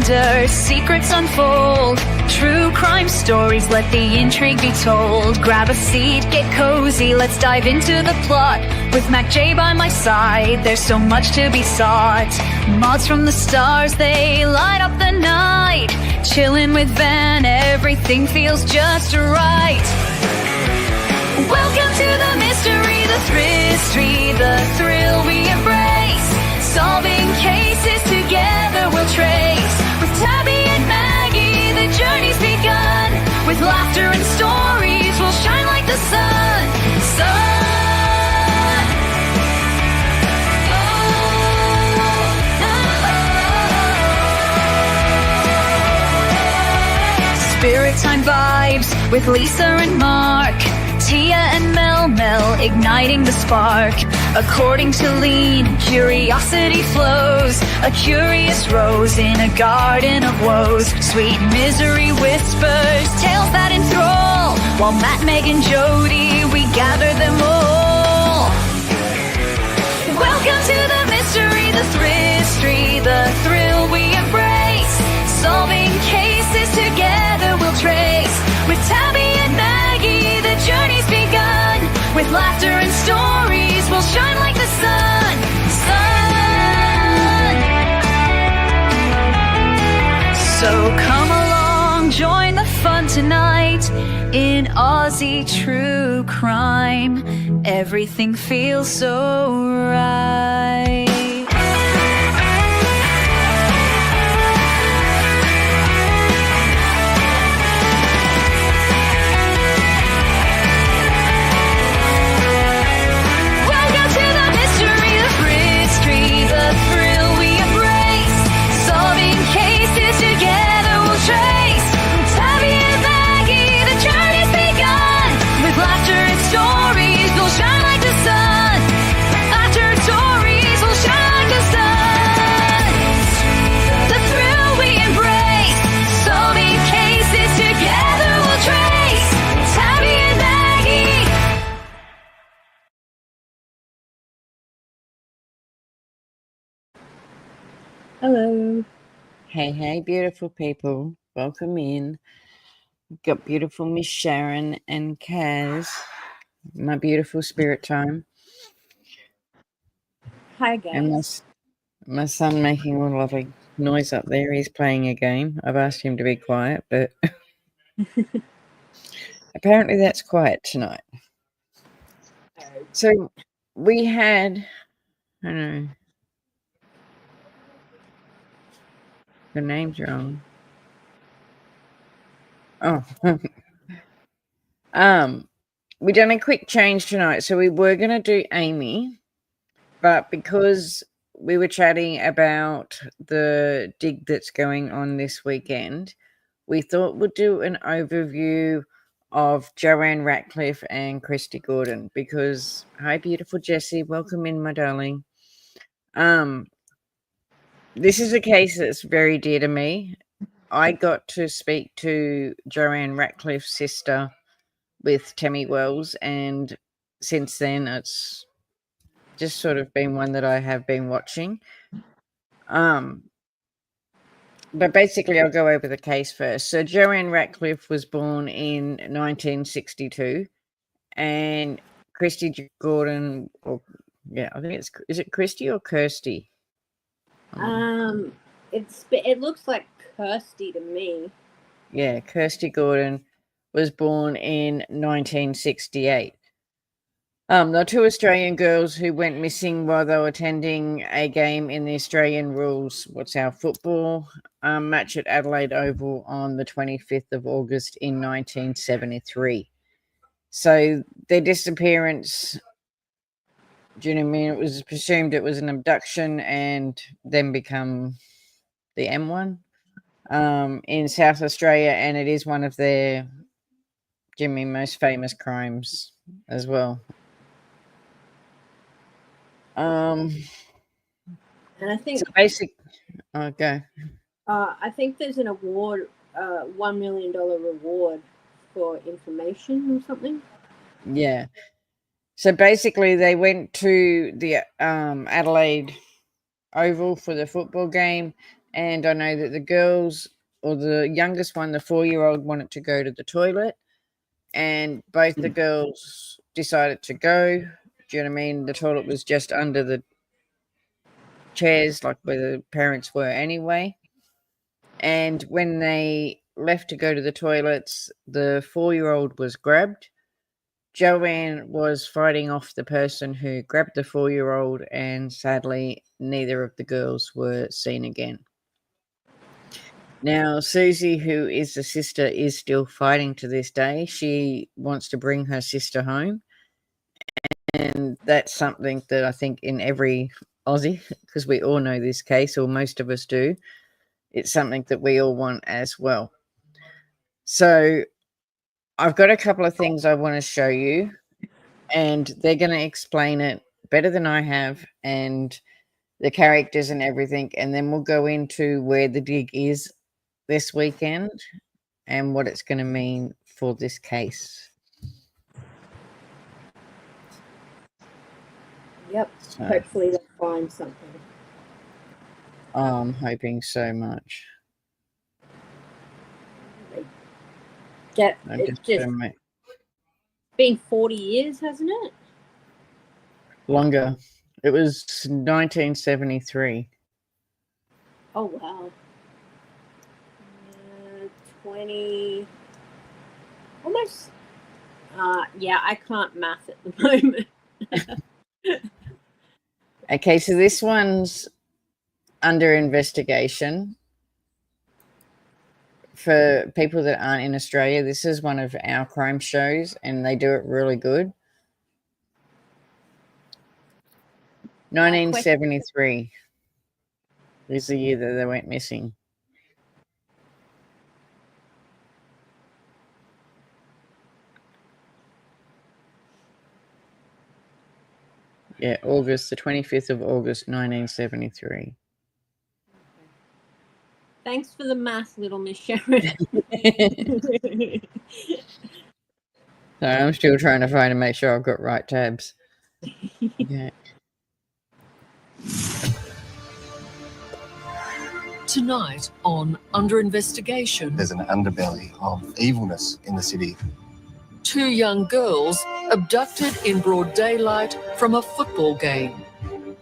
wonder, secrets unfold. True crime stories, let the intrigue be told. Grab a seat, get cozy, let's dive into the plot. With Mac J by my side, there's so much to be sought. Mods from the stars, they light up the night. Chillin' with Van, everything feels just right. Welcome to the mystery, the thrill, the thrill we embrace. Solving cases together we'll trace. With Tabby and Maggie, the journey's begun. With laughter and stories, we'll shine like the sun. Spirit Time vibes with Lisa and Mark. Tia and Mel igniting the spark. According to Lean, curiosity flows. A curious rose in a garden of woes. Sweet misery whispers, tales that enthrall. While Matt, Meg and Jody, we gather them all. Welcome to the mystery, the thrill we embrace. Solving cases together we'll trace. With Tabby and Maggie, the journey's begun. With laughter and stories, we'll shine like the sun. So come along, join the fun tonight. In Aussie true crime, everything feels so right. Hello. Hey, beautiful people. Welcome in. We've got beautiful Miss Sharon and Kaz, my beautiful Spirit Time. Hi, guys. And my son making a lovely noise up there. He's playing a game. I've asked him to be quiet, but apparently that's quiet tonight. So we had, I don't know, the name's wrong. Oh, we done a quick change tonight. So we were going to do Amy, but because we were chatting about the dig that's going on this weekend, we thought we'd do an overview of Joanne Ratcliffe and Kriste Gordon because, hi, beautiful Jessie, welcome in, my darling. This is a case that's very dear to me. I got to speak to Joanne Ratcliffe's sister with Tammy Wells, and since then it's just sort of been one that I have been watching. But basically I'll go over the case first. So Joanne Ratcliffe was born in 1962, and Kriste Gordon, I think is it Kriste or Kirsty? It looks like Kirsty to me. Yeah, Kriste Gordon was born in 1968. There are two Australian girls who went missing while they were attending a game in the Australian rules football match at Adelaide Oval on the 25th of August in 1973. So their disappearance, do you know what I mean? It was presumed it was an abduction and then become the M1 in South Australia, and it is one of their most famous crimes as well. And I think okay. I think there's an award, $1 million reward for information or something. Yeah. So basically, they went to the Adelaide Oval for the football game, And I know that the girls, or the youngest one, the 4-year-old, wanted to go to the toilet, and both the girls decided to go. Do you know what I mean? The toilet was just under the chairs, like where the parents were anyway. And when they left to go to the toilets, the 4-year-old was grabbed. Joanne was fighting off the person who grabbed the 4-year-old, and sadly, neither of the girls were seen again. Now, Susie, who is the sister, is still fighting to this day. She wants to bring her sister home. And that's something that I think in every Aussie, because we all know this case, or most of us do, it's something that we all want as well. So I've got a couple of things I want to show you, and they're going to explain it better than I have, and the characters and everything, and then we'll go into where the dig is this weekend and what it's going to mean for this case. Yep. So, Hopefully they'll find something. I'm hoping so much. It's just been 40 years, hasn't it? Longer. It was 1973. Oh, wow. 20, almost. Yeah, I can't math at the moment. Okay, so this one's under investigation. For people that aren't in Australia, this is one of our crime shows, and they do it really good. 1973 is the year that they went missing. Yeah, August, the 25th of August, 1973. Thanks for the math, little Miss Sharon. So I'm still trying to find and make sure I've got right tabs. Yeah. Tonight on Under Investigation, There's an underbelly of evilness in the city. 2 young girls abducted in broad daylight from a football game,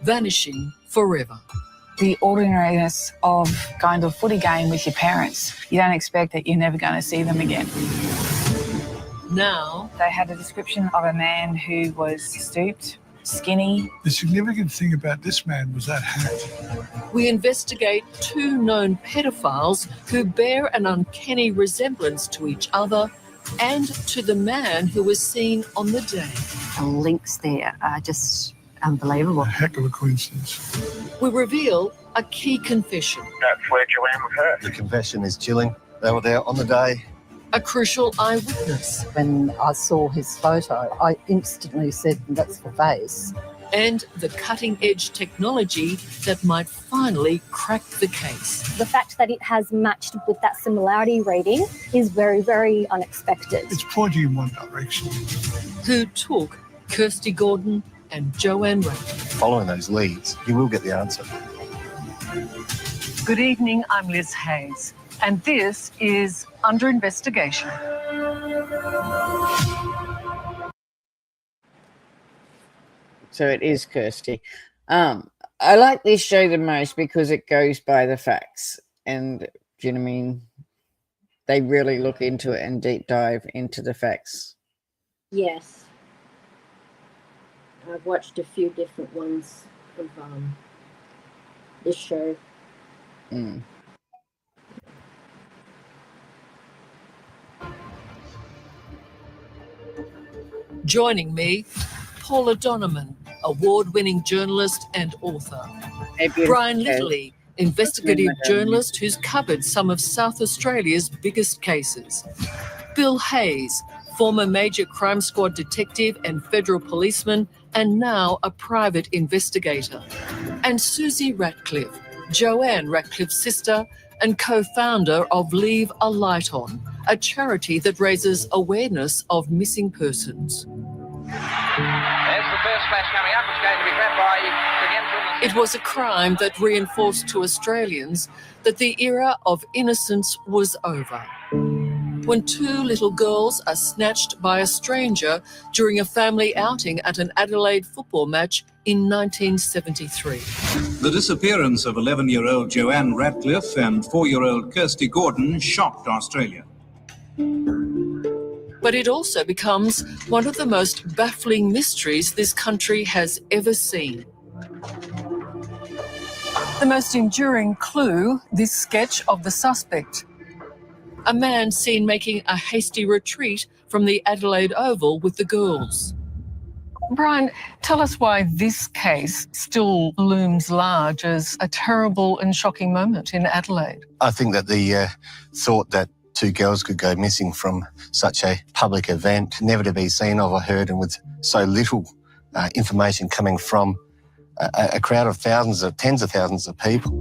vanishing forever. The ordinariness of going to a footy game with your parents. You don't expect that you're never going to see them again. Now, They had a description of a man who was stooped, skinny. The significant thing about this man was that hat. we investigate 2 known pedophiles who bear an uncanny resemblance to each other and to the man who was seen on the day. The links there are just unbelievable. A heck of a coincidence. We reveal a key confession, That's where Joanne was hurt. The confession is chilling. They were there on the day. a crucial eyewitness, When I saw his photo, I instantly said, that's the face. and the cutting-edge technology that might finally crack the case. The fact that it has matched with that similarity reading is very, very unexpected. It's pointing in one direction. Who took Kirsty Gordon and Joanne Ratcliffe? Following those leads, you will get the answer. Good evening, I'm Liz Hayes, and this is Under Investigation. So it is Kirsty. I like this show the most because it goes by the facts, and do you know what I mean? They really look into it and deep dive into the facts. Yes. I've watched a few different ones of this show. Mm. Joining me, Paula Donovan, award-winning journalist and author. Maybe Brian it's- Littley, investigative journalist who's covered some of South Australia's biggest cases. Bill Hayes, former major crime squad detective and federal policeman, and now a private investigator. And Susie Ratcliffe, Joanne Ratcliffe's sister and co-founder of Leave a Light On, a charity that raises awareness of missing persons. There's the first flash coming up. It's going to be grabbed by again from the It was a crime that reinforced to Australians that the era of innocence was over. When two little girls are snatched by a stranger during a family outing at an Adelaide football match in 1973. The disappearance of 11-year-old Joanne Ratcliffe and 4-year-old Kriste Gordon shocked Australia. But it also becomes one of the most baffling mysteries this country has ever seen. The most enduring clue, this sketch of the suspect. A man seen making a hasty retreat from the Adelaide Oval with the girls. Brian, tell us why this case still looms large as a terrible and shocking moment in Adelaide. I think that the thought that two girls could go missing from such a public event, never to be seen of or heard, and with so little information coming from a crowd of tens of thousands of people.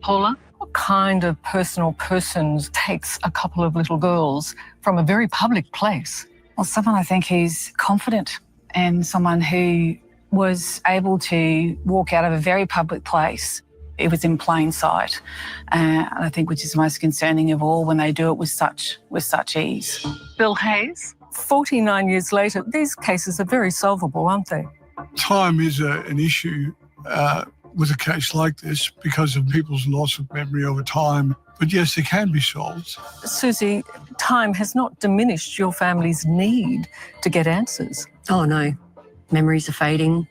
Paula, what kind of personal persons takes a couple of little girls from a very public place? Well, someone I think who's confident and someone who was able to walk out of a very public place. It was in plain sight, I think, which is most concerning of all when they do it with such ease. Bill Hayes, 49 years later, these cases are very solvable, aren't they? Time is an issue with a case like this because of people's loss of memory over time. But yes, it can be solved. Susie, time has not diminished your family's need to get answers. Oh, no. Memories are fading,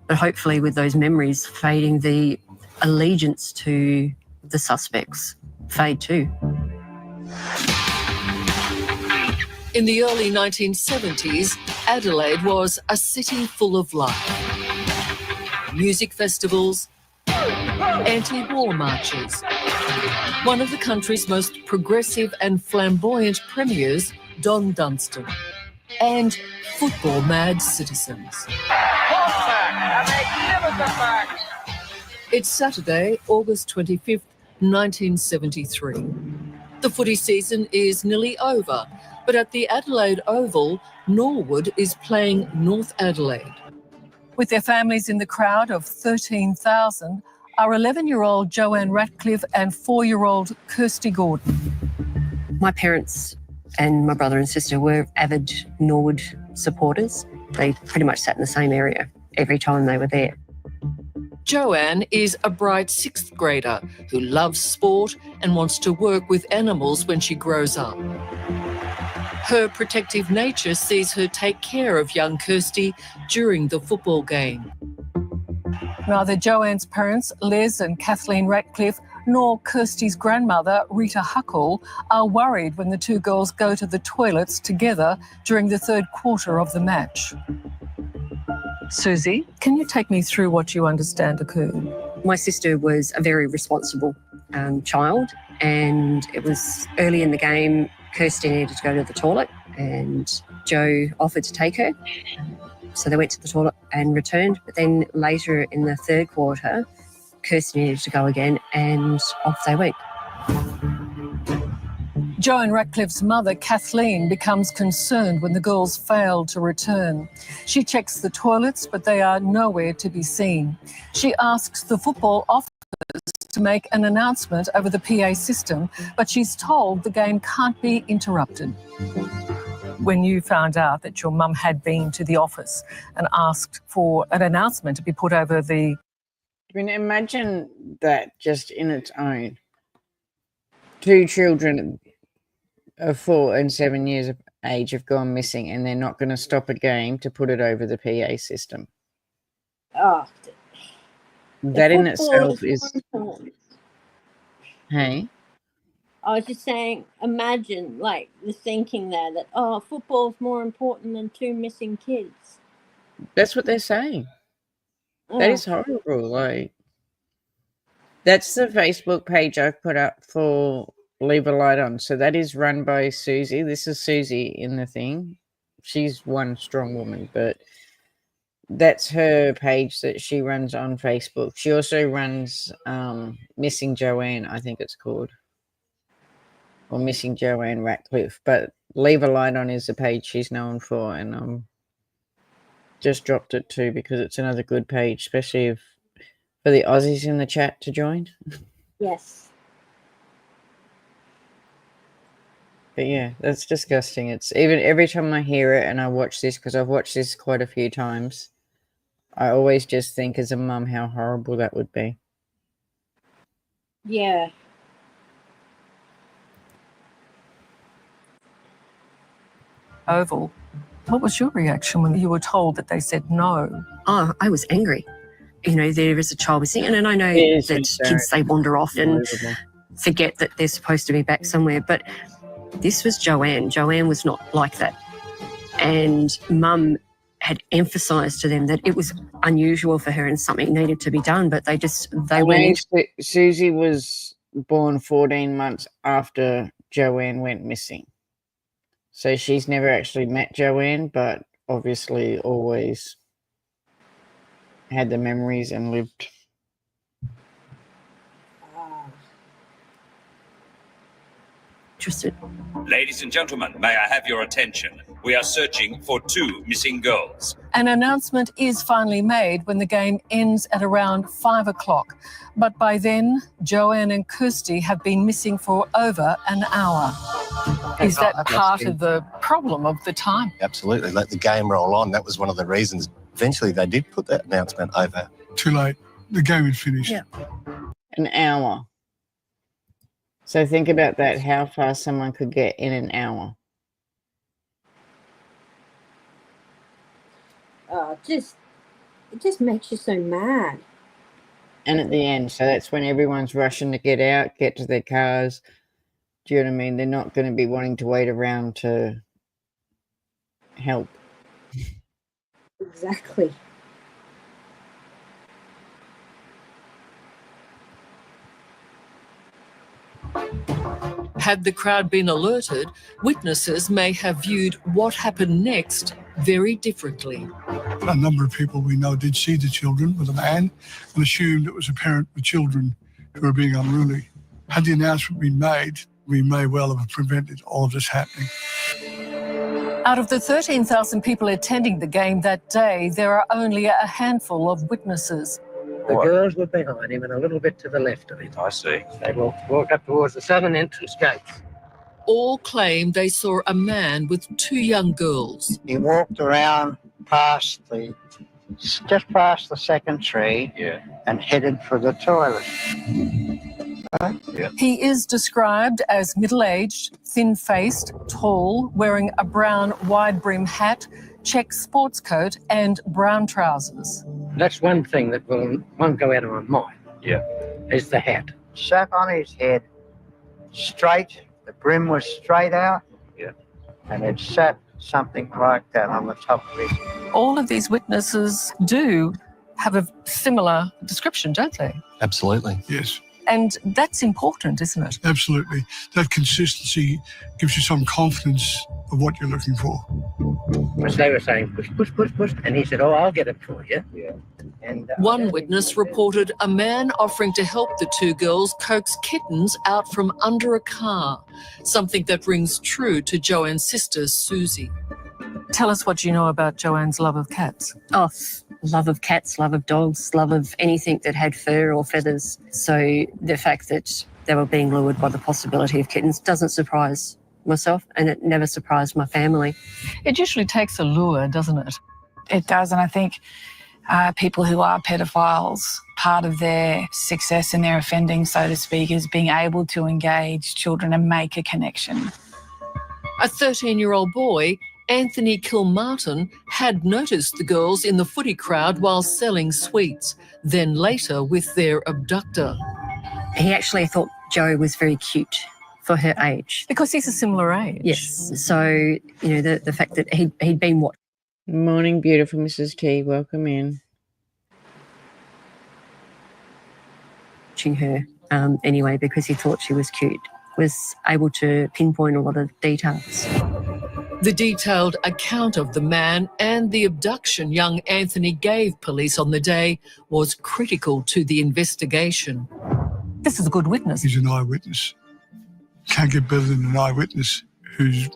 but hopefully with those memories fading, the allegiance to the suspects fade too. In the early 1970s, Adelaide was a city full of life. Music festivals, anti-war marches. One of the country's most progressive and flamboyant premiers, Don Dunstan, and football-mad citizens. It's Saturday, August 25th, 1973. The footy season is nearly over, but at the Adelaide Oval, Norwood is playing North Adelaide. With their families in the crowd of 13,000 are 11-year-old Joanne Ratcliffe and 4-year-old Kriste Gordon. My parents and my brother and sister were avid Norwood supporters. They pretty much sat in the same area every time they were there. Joanne is a bright 6th grader who loves sport and wants to work with animals when she grows up. Her protective nature sees her take care of young Kriste during the football game. Neither Joanne's parents, Les and Kathleen Ratcliffe, nor Kirsty's grandmother, Rita Huckle, are worried when the two girls go to the toilets together during the third quarter of the match. Susie, can you take me through what you understand occurred? My sister was a very responsible child, and it was early in the game. Kirsty needed to go to the toilet and Joe offered to take her. So they went to the toilet and returned. But then later in the third quarter, Kirsty needed to go again and off they went. Joanne Ratcliffe's mother, Kathleen, becomes concerned when the girls fail to return. She checks the toilets, but they are nowhere to be seen. She asks the football officers to make an announcement over the PA system, but she's told the game can't be interrupted. When you found out that your mum had been to the office and asked for an announcement to be put over the... I mean, imagine that just in its own. Two children of 4 and 7 years of age have gone missing and they're not going to stop a game to put it over the PA system. Oh, that in itself is... Hey? I was just saying, imagine, like, the thinking there that, oh, football's more important than 2 missing kids. That's what they're saying. Oh. That is horrible. Like, that's the Facebook page I've put up for Leave a Light On. So that is run by Susie. This is Susie in the thing. She's one strong woman, but that's her page that she runs on Facebook. She also runs Missing Joanne, I think it's called. Or Missing Joanne Ratcliffe. But Leave a Light On is the page she's known for, and just dropped it too because it's another good page, especially if For the Aussies in the chat to join. Yes. But yeah, that's disgusting. It's even every time I hear it and I watch this, because I've watched this quite a few times, I always just think as a mum how horrible that would be. Yeah. Oval. What was your reaction when you were told that they said no? Oh, I was angry. You know, there is a child missing, and I know that kids, they wander off and forget that they're supposed to be back somewhere, but this was Joanne. Joanne was not like that. And Mum had emphasised to them that it was unusual for her and something needed to be done, but they went into... Susie was born 14 months after Joanne went missing. So she's never actually met Joanne, but obviously always had the memories and lived. Interested. Ladies and gentlemen, may I have your attention? We are searching for 2 missing girls. An announcement is finally made when the game ends at around 5 o'clock. But by then, Joanne and Kriste have been missing for over an hour. Is that part of the problem of the time? Absolutely. Let the game roll on. That was one of the reasons. Eventually, they did put that announcement over. Too late. The game had finished. Yeah. An hour. So think about that, how far someone could get in an hour. It just makes you so mad. And at the end, so that's when everyone's rushing to get out, get to their cars. Do you know what I mean? They're not going to be wanting to wait around to help. Exactly. Had the crowd been alerted, witnesses may have viewed what happened next very differently. A number of people we know did see the children with a man and assumed it was a parent with children who were being unruly. Had the announcement been made, we may well have prevented all of this happening. Out of the 13,000 people attending the game that day, there are only a handful of witnesses. The girls were behind him and a little bit to the left of him. I see. They walked up towards the southern entrance gates. All claim they saw a man with 2 young girls. He walked around just past the second tree, and headed for the toilet. He is described as middle-aged, thin-faced, tall, wearing a brown wide-brim hat, check sports coat and brown trousers. That's one thing that won't go out of my mind. Is the hat. Sat on his head, straight. The brim was straight out. And it sat something like that on the top of his head. All of these witnesses do have a similar description, don't they? Absolutely. Yes. And that's important, isn't it? Absolutely. That consistency gives you some confidence of what you're looking for. Because they were saying, push, push, push, push. And he said, oh, I'll get it for you. And one witness reported a man offering to help the 2 girls coax kittens out from under a car, something that rings true to Joanne's sister, Susie. Tell us what you know about Joanne's love of cats. Oh, love of cats, love of dogs, love of anything that had fur or feathers. So the fact that they were being lured by the possibility of kittens doesn't surprise myself, and it never surprised my family. It usually takes a lure, doesn't it? It does, and I think people who are pedophiles, part of their success in their offending, so to speak, is being able to engage children and make a connection. A 13-year-old boy, Anthony Kilmartin, had noticed the girls in the footy crowd while selling sweets, then later with their abductor. He actually thought Jo was very cute for her age. Because he's a similar age. Yes. So, you know, the fact that he'd been what? Morning, beautiful Mrs. T. Welcome in. Watching her anyway, because he thought she was cute, was able to pinpoint a lot of details. The detailed account of the man and the abduction young Anthony gave police on the day was critical to the investigation. This is a good witness. He's an eyewitness. Can't get better than an eyewitness who's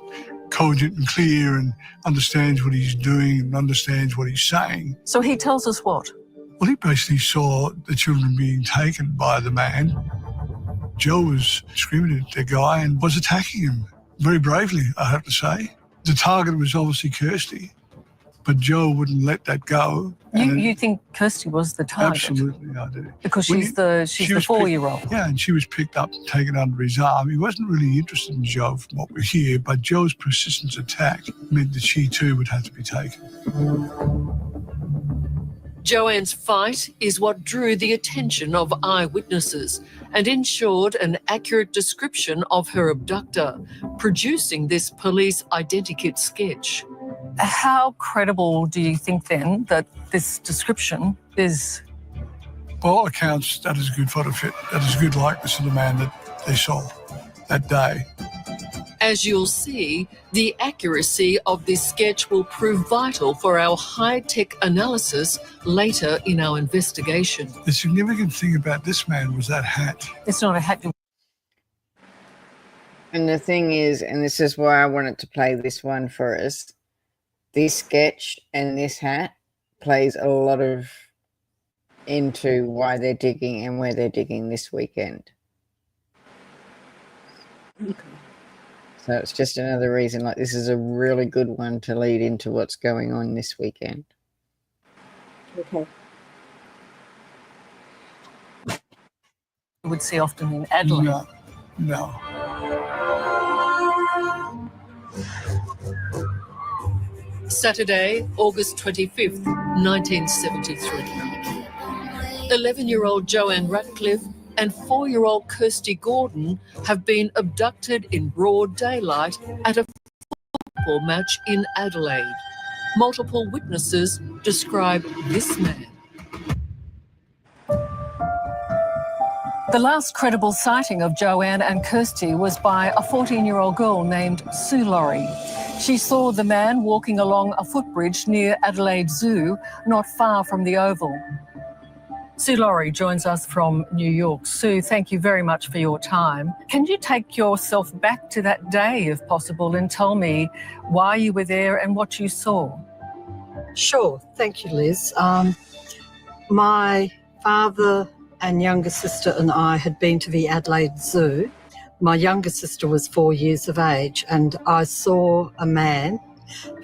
cogent and clear and understands what he's doing and understands what he's saying. So he tells us what? Well, he basically saw the children being taken by the man. Joe was screaming at the guy and was attacking him very bravely, I have to say. The target was obviously Kriste, but Joe wouldn't let that go. You think Kriste was the target? Absolutely, I do. Because she's the 4-year-old. Yeah, and she was picked up and taken under his arm. He wasn't really interested in Joe from what we hear, but Joe's persistent attack meant that she too would have to be taken. Joanne's fight is what drew the attention of eyewitnesses and ensured an accurate description of her abductor, producing this police identikit sketch. How credible do you think then that this description is? By all accounts, that is a good photo fit. That is a good likeness of the man that they saw that day. As you'll see, the accuracy of this sketch will prove vital for our high-tech analysis later in our investigation. The significant thing about this man was that hat. It's not a hat. And the thing is, and this is why I wanted to play this one for us, this sketch and this hat plays a lot of into why they're digging and where they're digging this weekend. Okay. So it's just another reason, like, this is a really good one to lead into what's going on this weekend. Okay. You would see often in Adelaide. No. Saturday, August 25th, 1973. 11-year-old Joanne Ratcliffe and 4-year-old Kriste Gordon have been abducted in broad daylight at a football match in Adelaide. Multiple witnesses describe this man. The last credible sighting of Joanne and Kriste was by a 14-year-old girl named Sue Laurie. She saw the man walking along a footbridge near Adelaide Zoo, not far from the Oval. Sue Laurie joins us from New York. Sue, thank you very much for your time. Can you take yourself back to that day, if possible, and tell me why you were there and what you saw? Sure. Thank you, Liz. My father and younger sister and I had been to the Adelaide Zoo. My younger sister was 4 years of age, and I saw a man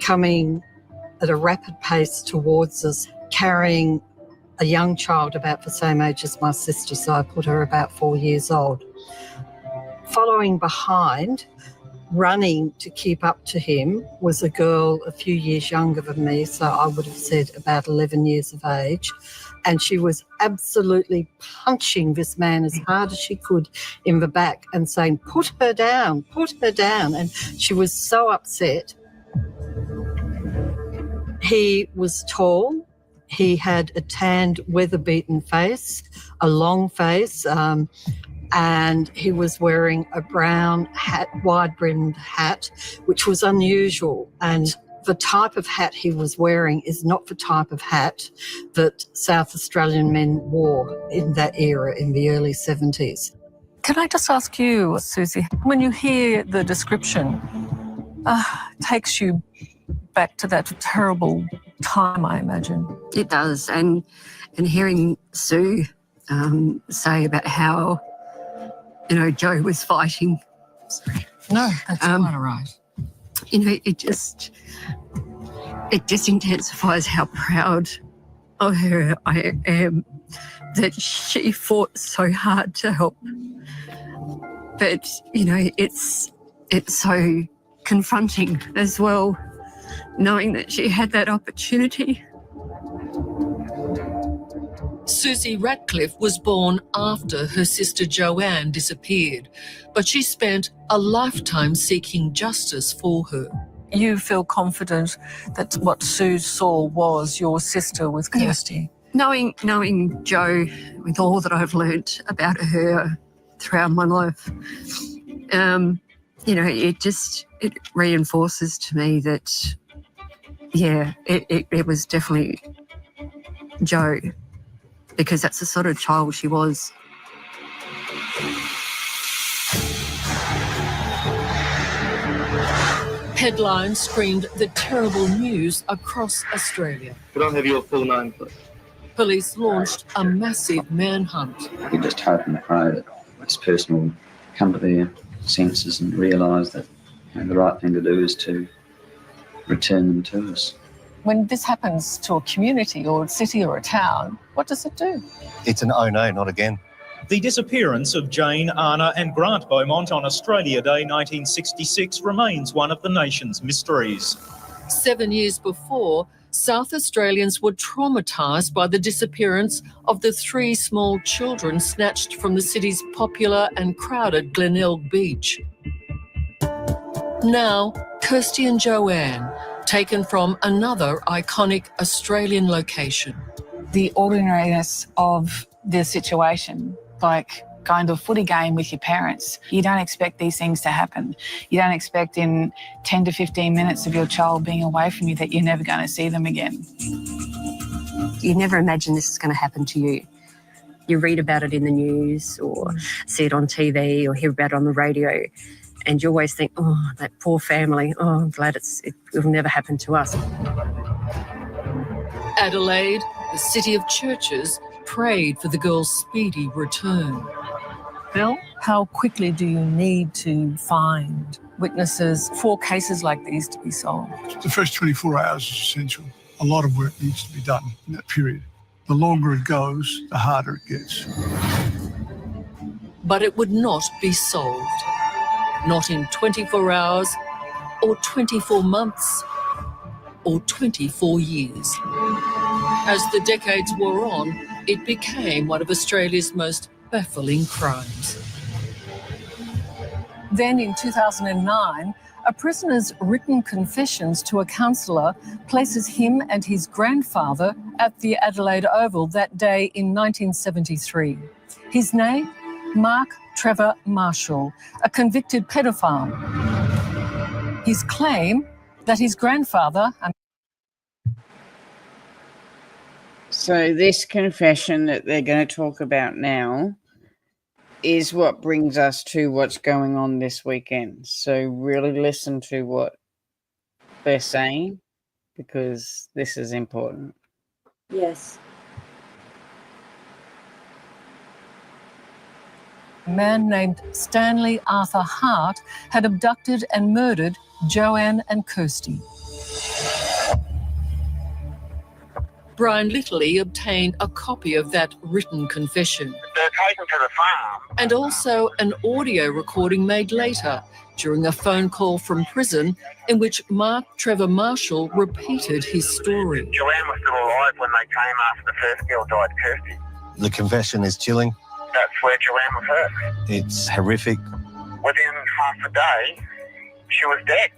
coming at a rapid pace towards us, carrying a young child about the same age as my sister, so I put her about 4 years old. Following behind, running to keep up to him, was a girl a few years younger than me, so I would have said about 11 years of age, and she was absolutely punching this man as hard as she could in the back and saying, "Put her down, put her down," and she was so upset. He was tall. He had a tanned, weather-beaten face, a long face, and he was wearing a brown hat, wide-brimmed hat, which was unusual. And the type of hat he was wearing is not the type of hat that South Australian men wore in that era, in the early 70s. Can I just ask you, Susie, when you hear the description, it takes you back to that terrible time, I imagine. It does, and hearing Sue say about how, Joe was fighting. No, that's quite all right. It just intensifies how proud of her I am that she fought so hard to help. But, it's so confronting as well, knowing that she had that opportunity. Susie Ratcliffe was born after her sister Joanne disappeared, but she spent a lifetime seeking justice for her. You feel confident that what Sue saw was your sister with Kriste? Yeah. Knowing Jo, with all that I've learnt about her throughout my life, it reinforces to me that, it was definitely Jo, because that's the sort of child she was. Headlines screamed the terrible news across Australia. Could I have your full name, please? Police launched a massive manhunt. You just hope and pray that this person will come to their senses and realise that the right thing to do is to return them to us. When this happens to a community or a city or a town, what does it do? It's an oh no, not again. The disappearance of Jane, Anna and Grant Beaumont on Australia Day 1966 remains one of the nation's mysteries. 7 years before, South Australians were traumatised by the disappearance of the 3 small children snatched from the city's popular and crowded Glenelg Beach. Now, Kriste and Joanne, taken from another iconic Australian location. The ordinariness of the situation, like going to a footy game with your parents. You don't expect these things to happen. You don't expect in 10 to 15 minutes of your child being away from you that you're never going to see them again. You never imagine this is going to happen to you. You read about it in the news or see it on TV or hear about it on the radio, and you always think, oh, that poor family, oh, I'm glad it will never happen to us. Adelaide, the city of churches, prayed for the girl's speedy return. Bill, how quickly do you need to find witnesses for cases like these to be solved? The first 24 hours is essential. A lot of work needs to be done in that period. The longer it goes, the harder it gets. But it would not be solved. Not in 24 hours, or 24 months, or 24 years. As the decades wore on, it became one of Australia's most baffling crimes. Then in 2009, a prisoner's written confessions to a counsellor places him and his grandfather at the Adelaide Oval that day in 1973. His name? Mark Trevor Marshall, a convicted paedophile. His claim that his grandfather... So this confession that they're going to talk about now is what brings us to what's going on this weekend. So really listen to what they're saying, because this is important. Yes. A man named Stanley Arthur Hart had abducted and murdered Joanne and Kriste. Brian Littley obtained a copy of that written confession. They're taken to the farm. And also an audio recording made later during a phone call from prison in which Mark Trevor Marshall repeated his story. Joanne was still alive when they came after the first girl died, Kriste. The confession is chilling. That's where Joanne was hurt. It's horrific. Within half a day, she was dead.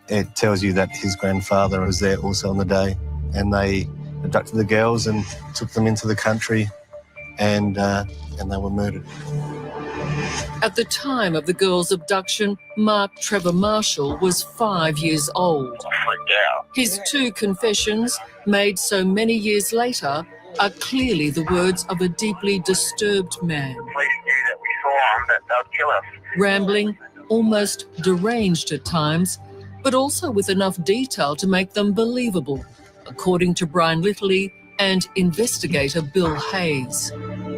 It tells you that his grandfather was there also on the day, and they abducted the girls and took them into the country, and they were murdered. At the time of the girls' abduction, Mark Trevor Marshall was 5 years old. I freaked out. His 2 confessions, made so many years later, are clearly the words of a deeply disturbed man. The police knew that we saw them, that they'd kill us. Rambling, almost deranged at times, but also with enough detail to make them believable, according to Brian Littley and investigator Bill Hayes.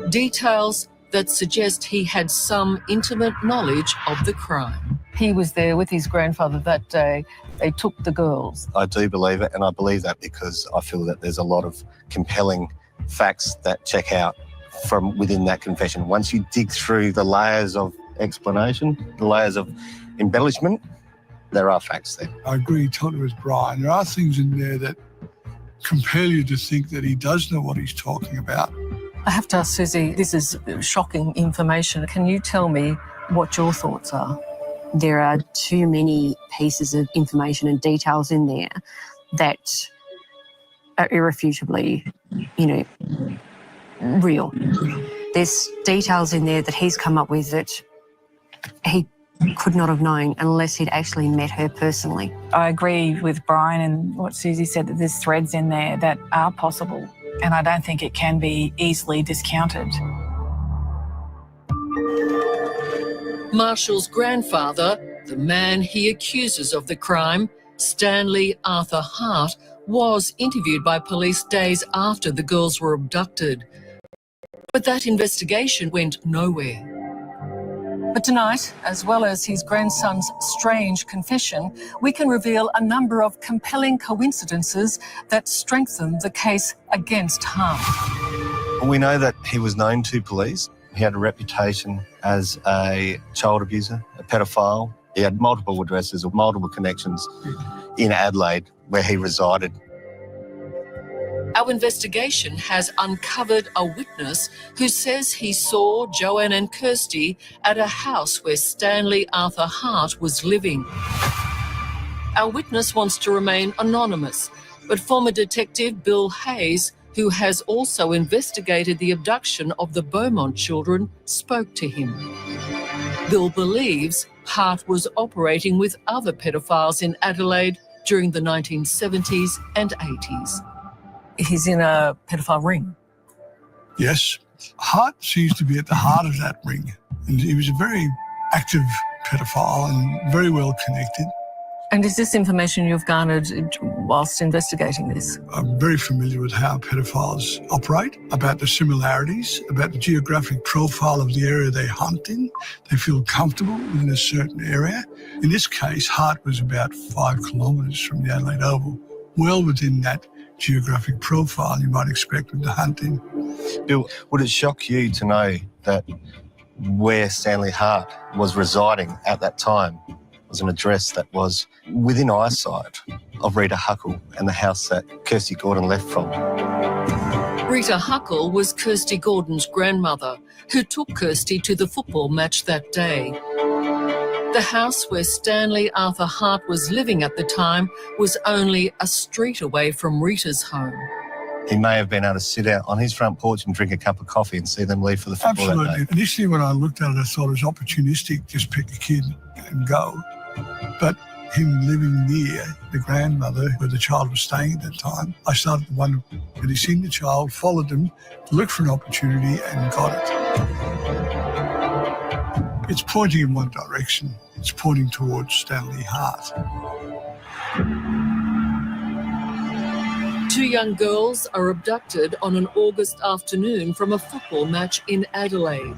Details that suggest he had some intimate knowledge of the crime. He was there with his grandfather that day. They took the girls. I do believe it, and I believe that because I feel that there's a lot of compelling facts that check out from within that confession. Once you dig through the layers of explanation, the layers of embellishment, there are facts there. I agree totally with Brian. There are things in there that compel you to think that he does know what he's talking about. I have to ask Susie, this is shocking information. Can you tell me what your thoughts are? There are too many pieces of information and details in there that are irrefutably, real. There's details in there that he's come up with that he could not have known unless he'd actually met her personally. I agree with Brian and what Susie said, that there's threads in there that are possible, and I don't think it can be easily discounted. Marshall's grandfather, the man he accuses of the crime, Stanley Arthur Hart, was interviewed by police days after the girls were abducted. But that investigation went nowhere. But tonight, as well as his grandson's strange confession, we can reveal a number of compelling coincidences that strengthen the case against Hart. We know that he was known to police. He had a reputation as a child abuser, a pedophile. He had multiple addresses or multiple connections in Adelaide where he resided. Our investigation has uncovered a witness who says he saw Joanne and Kriste at a house where Stanley Arthur Hart was living. Our witness wants to remain anonymous, but former detective Bill Hayes, who has also investigated the abduction of the Beaumont children, spoke to him. Bill believes Hart was operating with other pedophiles in Adelaide during the 1970s and 80s. He's in a pedophile ring. Yes, Hart seems to be at the heart of that ring. And he was a very active pedophile and very well connected. And is this information you've garnered whilst investigating this? I'm very familiar with how pedophiles operate, about the similarities, about the geographic profile of the area they hunt in. They feel comfortable in a certain area. In this case, Hart was about 5 kilometres from the Adelaide Oval, well within that geographic profile you might expect them to hunt in. Bill, would it shock you to know that where Stanley Hart was residing at that time was an address that was within eyesight of Rita Huckle and the house that Kriste Gordon left from? Rita Huckle was Kriste Gordon's grandmother, who took Kriste to the football match that day. The house where Stanley Arthur Hart was living at the time was only a street away from Rita's home. He may have been able to sit out on his front porch and drink a cup of coffee and see them leave for the football that day. Absolutely. Initially, when I looked at it, I thought it was opportunistic, just pick a kid and go. But him living near the grandmother where the child was staying at that time, I started to wonder, had he seen the child, followed them, looked for an opportunity and got it? It's pointing in one direction. It's pointing towards Stanley Hart. 2 young girls are abducted on an August afternoon from a football match in Adelaide.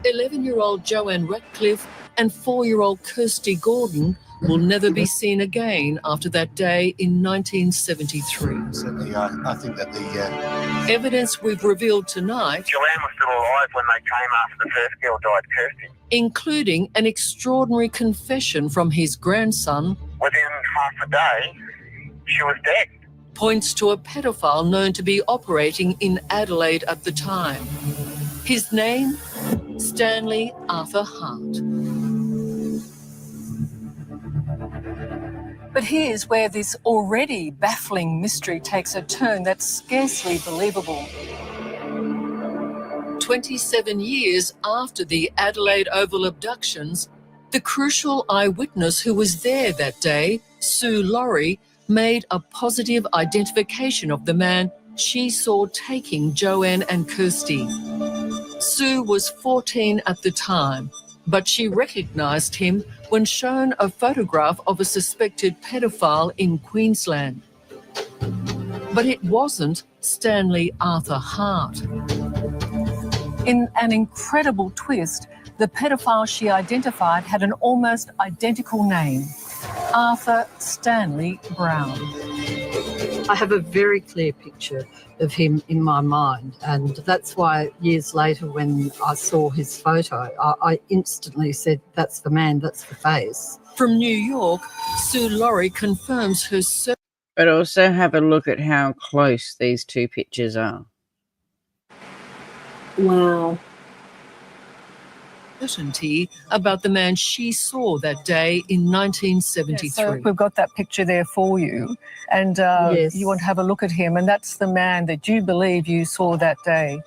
11-year-old Joanne Ratcliffe and 4-year-old Kriste Gordon will never be seen again after that day in 1973. Certainly, I think that the evidence we've revealed tonight, Joanne was still alive when they came after the first girl died, Kriste. Including an extraordinary confession from his grandson, Within half a day, she was dead. Points to a pedophile known to be operating in Adelaide at the time. His name, Stanley Arthur Hart. But here's where this already baffling mystery takes a turn that's scarcely believable. 27 years after the Adelaide Oval abductions, the crucial eyewitness who was there that day, Sue Laurie, made a positive identification of the man she saw taking Joanne and Kriste. Sue was 14 at the time, but she recognised him when shown a photograph of a suspected pedophile in Queensland. But it wasn't Stanley Arthur Hart. In an incredible twist, the pedophile she identified had an almost identical name, Arthur Stanley Brown. I have a very clear picture of him in my mind, and that's why years later when I saw his photo, I instantly said, that's the man, that's the face. From New York, Sue Laurie confirms her search. But also have a look at how close these 2 pictures are. Wow. Certainty about the man she saw that day in 1973. So we've got that picture there for you, and Yes. you want to have a look at him, and that's the man that you believe you saw that day.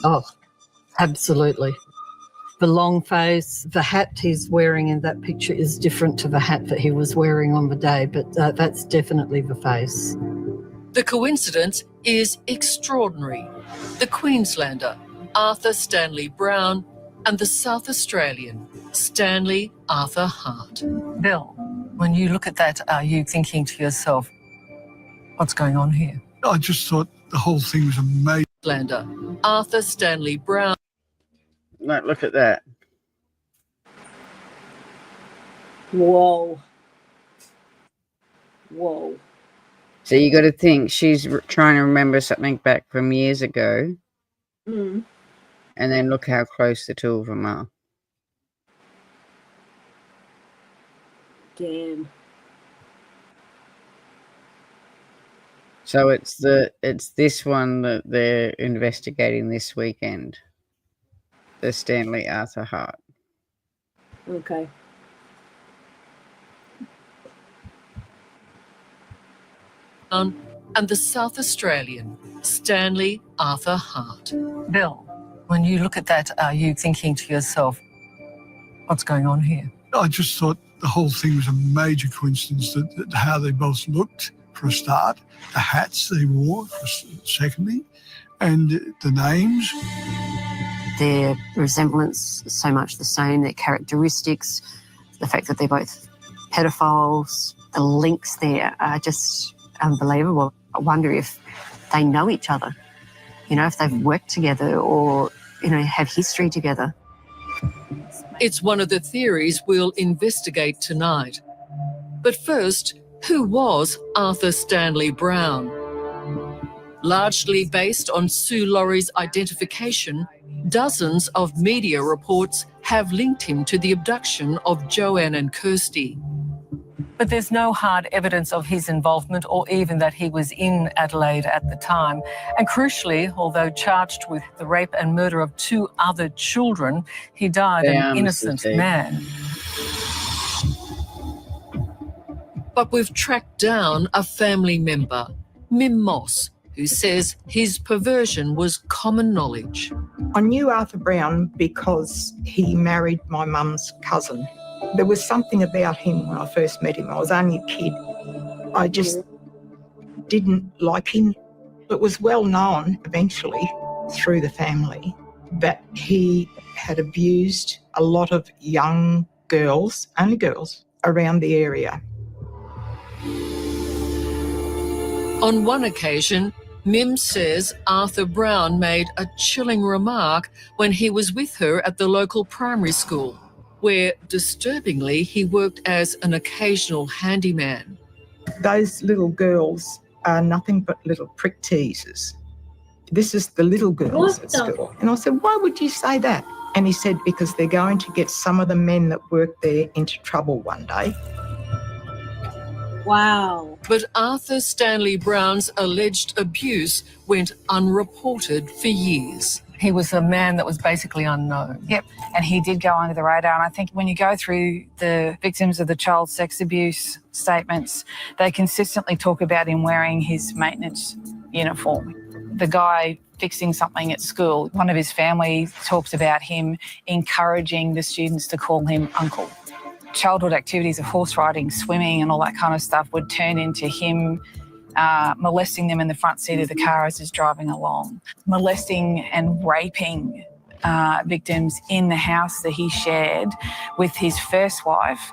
Oh, absolutely. The long face, the hat he's wearing in that picture is different to the hat that he was wearing on the day, but that's definitely the face. The coincidence is extraordinary. The Queenslander, Arthur Stanley Brown, and the South Australian Stanley Arthur Hart. Bill, when you look at that, are you thinking to yourself, what's going on here? I just thought the whole thing was amazing. Lander Arthur Stanley Brown. Look at that. Whoa. Whoa. So you got to think she's trying to remember something back from years ago. Mm. And then look how close the two of them are. Damn. So it's this one that they're investigating this weekend. The Stanley Arthur Hart. Okay. And the South Australian Stanley Arthur Hart. Bill, when you look at that, are you thinking to yourself, what's going on here? I just thought the whole thing was a major coincidence, that how they both looked for a start, the hats they wore for secondly, and the names. Their resemblance is so much the same, their characteristics, the fact that they're both pedophiles, the links there are just unbelievable. I wonder if they know each other, you know, if they've worked together or, you know, have history together. It's one of the theories we'll investigate tonight. But first, who was Arthur Stanley Brown? Largely based on Sue Laurie's identification, dozens of media reports have linked him to the abduction of Joanne and Kriste. But there's no hard evidence of his involvement or even that he was in Adelaide at the time. And crucially, although charged with the rape and murder of 2 other children, he died an innocent man. But we've tracked down a family member, Mim Moss, who says his perversion was common knowledge. I knew Arthur Brown because he married my mum's cousin. There was something about him when I first met him. I was only a kid. I just didn't like him. It was well known eventually through the family that he had abused a lot of young girls, only girls, around the area. On one occasion, Mim says Arthur Brown made a chilling remark when he was with her at the local primary school, where, disturbingly, he worked as an occasional handyman. Those little girls are nothing but little prick teasers. This is the little girls at school. And I said, why would you say that? And he said, because they're going to get some of the men that work there into trouble one day. Wow. But Arthur Stanley Brown's alleged abuse went unreported for years. He was a man that was basically unknown. Yep, and he did go under the radar. And I think when you go through the victims of the child sex abuse statements, they consistently talk about him wearing his maintenance uniform. The guy fixing something at school, one of his family talks about him encouraging the students to call him uncle. Childhood activities of horse riding, swimming and all that kind of stuff would turn into him molesting them in the front seat of the car as he's driving along, molesting and raping victims in the house that he shared with his first wife.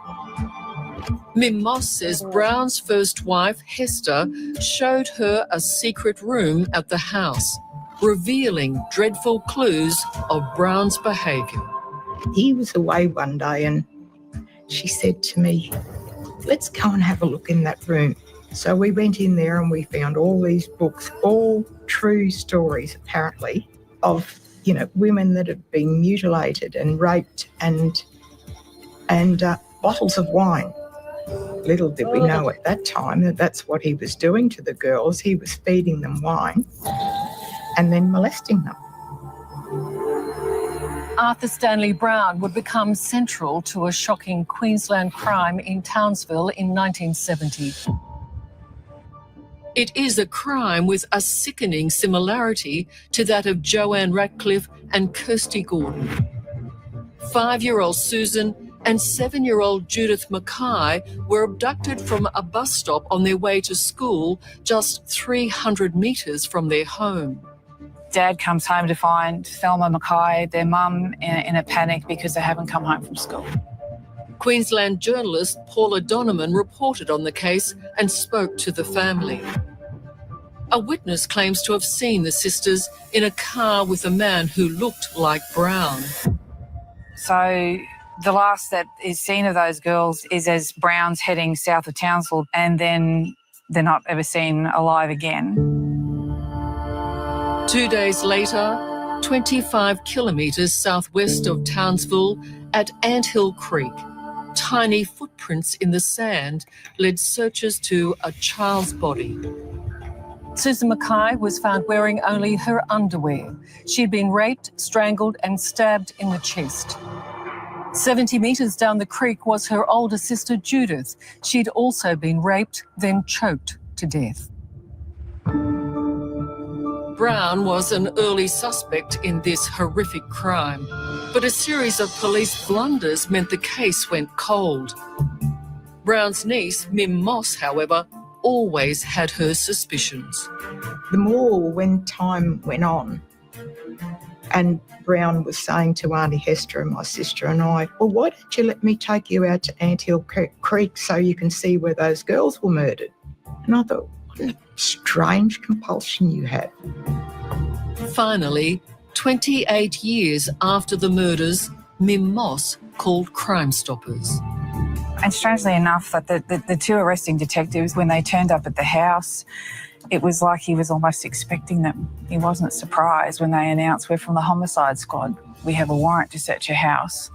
Mim Moss says Brown's first wife, Hester, showed her a secret room at the house, revealing dreadful clues of Brown's behaviour. He was away one day and she said to me, let's go and have a look in that room. So we went in there and we found all these books, all true stories apparently of, you know, women that had been mutilated and raped and bottles of wine. Little did we know at that time that that's what he was doing to the girls. He was feeding them wine and then molesting them. Arthur Stanley Brown would become central to a shocking Queensland crime in Townsville in 1970. It is a crime with a sickening similarity to that of Joanne Ratcliffe and Kriste Gordon. 5-year-old Susan and 7-year-old Judith Mackay were abducted from a bus stop on their way to school just 300 metres from their home. Dad comes home to find Thelma Mackay, their mum, in a panic because they haven't come home from school. Queensland journalist Paula Donovan reported on the case and spoke to the family. A witness claims to have seen the sisters in a car with a man who looked like Brown. So the last that is seen of those girls is as Brown's heading south of Townsville, and then they're not ever seen alive again. 2 days later, 25 kilometres southwest of Townsville at Anthill Creek, tiny footprints in the sand led searchers to a child's body. Susan Mackay was found wearing only her underwear. She'd been raped, strangled and stabbed in the chest. 70 metres down the creek was her older sister Judith. She'd also been raped, then choked to death. Brown was an early suspect in this horrific crime, but a series of police blunders meant the case went cold. Brown's niece, Mim Moss, however, always had her suspicions. The more when time went on, and Brown was saying to Auntie Hester and my sister and I, well, why don't you let me take you out to Anthill Creek so you can see where those girls were murdered? And I thought, what a strange compulsion you have. Finally, 28 years after the murders, Mim Moss called Crime Stoppers. And strangely enough, that the two arresting detectives, when they turned up at the house, it was like he was almost expecting them. He wasn't surprised when they announced, we're from the homicide squad. We have a warrant to search your house.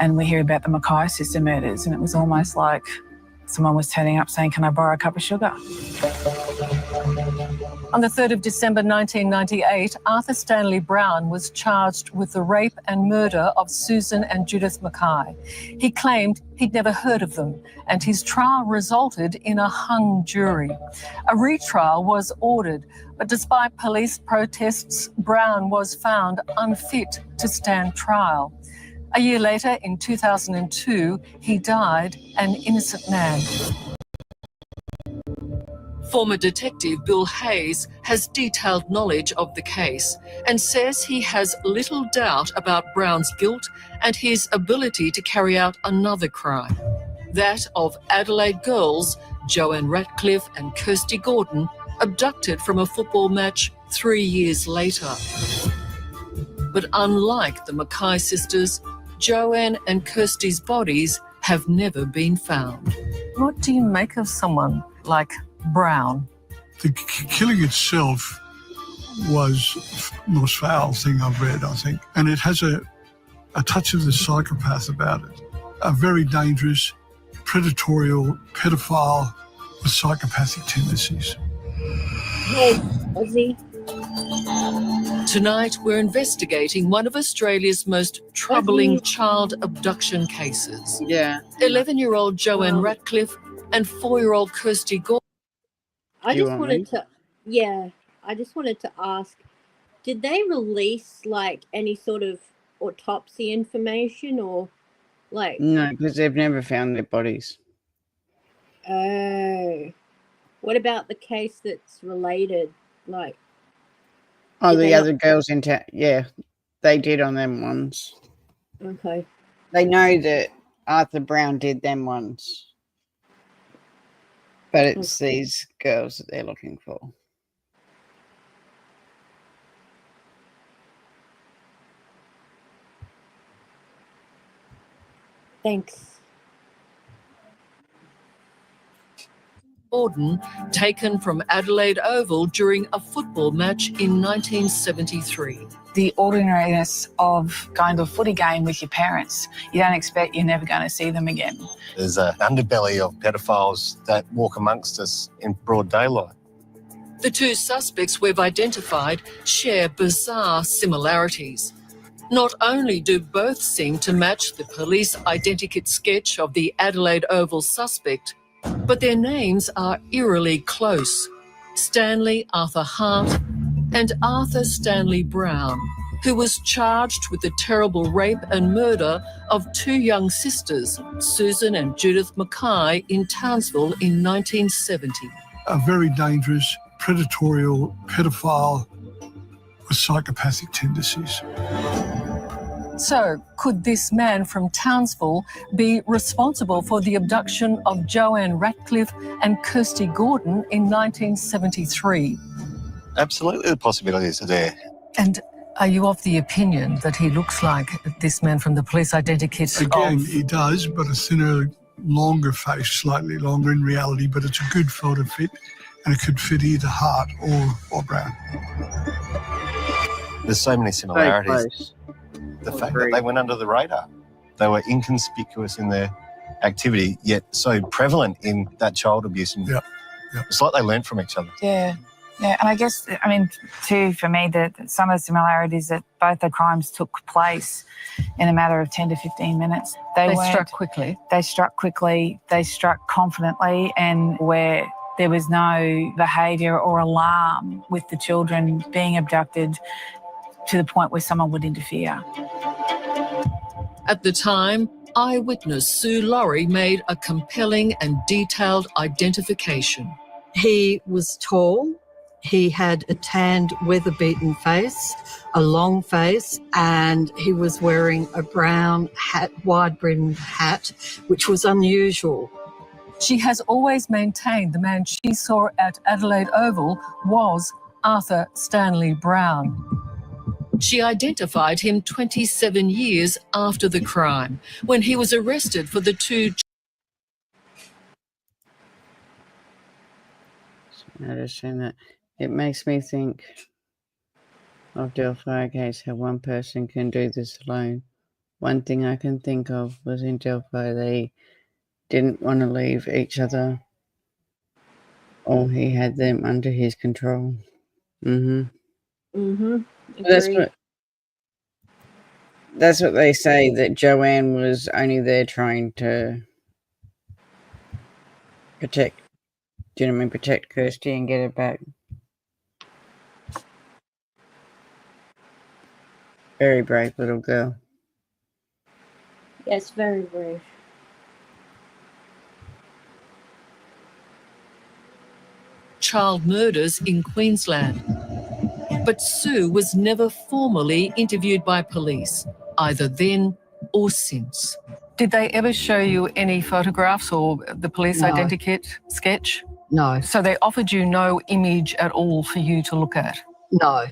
And we hear about the Mackay sister murders. And it was almost like someone was turning up saying, can I borrow a cup of sugar? On the 3rd of December 1998, Arthur Stanley Brown was charged with the rape and murder of Susan and Judith Mackay. He claimed he'd never heard of them, and his trial resulted in a hung jury. A retrial was ordered, but despite police protests, Brown was found unfit to stand trial. A year later, in 2002, he died an innocent man. Former detective Bill Hayes has detailed knowledge of the case and says he has little doubt about Brown's guilt and his ability to carry out another crime, that of Adelaide girls Joanne Ratcliffe and Kriste Gordon, abducted from a football match 3 years later. But unlike the Mackay sisters, Joanne and Kirste's bodies have never been found. What do you make of someone like Brown? The killing itself was the most foul thing I've read, I think. And it has a touch of the psychopath about it. A very dangerous, predatorial pedophile with psychopathic tendencies. Hey, Ozzy. Tonight, we're investigating one of Australia's most troubling child abduction cases. 11-year-old Joanne Ratcliffe and 4-year-old Kriste Gordon. I just wanted to ask, did they release like any sort of autopsy information or like? No, because they've never found their bodies. Oh, what about the case that's related? Like, oh, the other girls in town. Yeah, they did on them ones. Okay. They know that Arthur Brown did them ones. But it's these girls that they're looking for. Thanks. Gordon, taken from Adelaide Oval during a football match in 1973. The ordinariness of going to a footy game with your parents. You don't expect you're never going to see them again. There's an underbelly of pedophiles that walk amongst us in broad daylight. The two suspects we've identified share bizarre similarities. Not only do both seem to match the police identikit sketch of the Adelaide Oval suspect, but their names are eerily close. Stanley Arthur Hart and Arthur Stanley Brown, who was charged with the terrible rape and murder of two young sisters, Susan and Judith Mackay, in Townsville in 1970. A very dangerous, predatorial pedophile with with psychopathic tendencies. So, could this man from Townsville be responsible for the abduction of Joanne Ratcliffe and Kriste Gordon in 1973? Absolutely, the possibilities are there. And are you of the opinion that he looks like this man from the police identikit? Again, he does, but a thinner, longer face, slightly longer in reality, but it's a good photo fit, and it could fit either Hart or Brown. There's so many similarities. The fact that they went under the radar. They were inconspicuous in their activity, yet so prevalent in that child abuse. And it's like they learned from each other. Yeah, and I guess, I mean, too, for me, some of the similarities that both the crimes took place in a matter of 10 to 15 minutes. They struck quickly. They struck quickly, they struck confidently, and where there was no behaviour or alarm with the children being abducted to the point where someone would interfere. At the time, eyewitness Sue Laurie made a compelling and detailed identification. He was tall, he had a tanned, weather-beaten face, a long face, and he was wearing a brown hat, wide-brimmed hat, which was unusual. She has always maintained the man she saw at Adelaide Oval was Arthur Stanley Brown. She identified him 27 years after the crime, when he was arrested for the two. Noticing that, it makes me think of Delphi case, how one person can do this alone. One thing I can think of was in Delphi, they didn't want to leave each other, or he had them under his control. That's what they say, that Joanne was only there trying to protect, do you know what I mean, protect Kriste and get her back. Very brave little girl. Yes, very brave. Child murders in Queensland. But Sue was never formally interviewed by police, either then or since. Did they ever show you any photographs or the police No. identikit sketch? No. So they offered you no image at all for you to look at? No.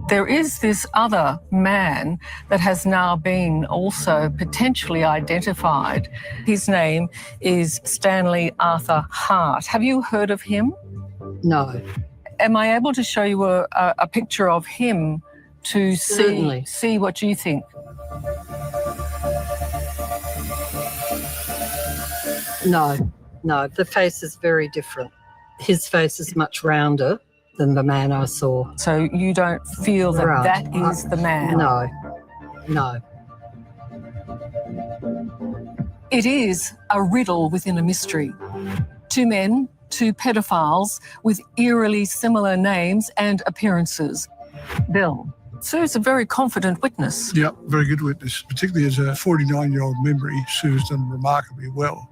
There is this other man that has now been also potentially identified. His name is Stanley Arthur Hart. Have you heard of him? No. Am I able to show you a picture of him to see what you think? No. The face is very different. His face is much rounder than the man I saw. So you don't feel that Right. that is the man? No. It is a riddle within a mystery. Two men, two pedophiles with eerily similar names and appearances. Bill, Sue's a very confident witness. Yeah, very good witness. Particularly as a 49-year-old memory, Sue's done remarkably well.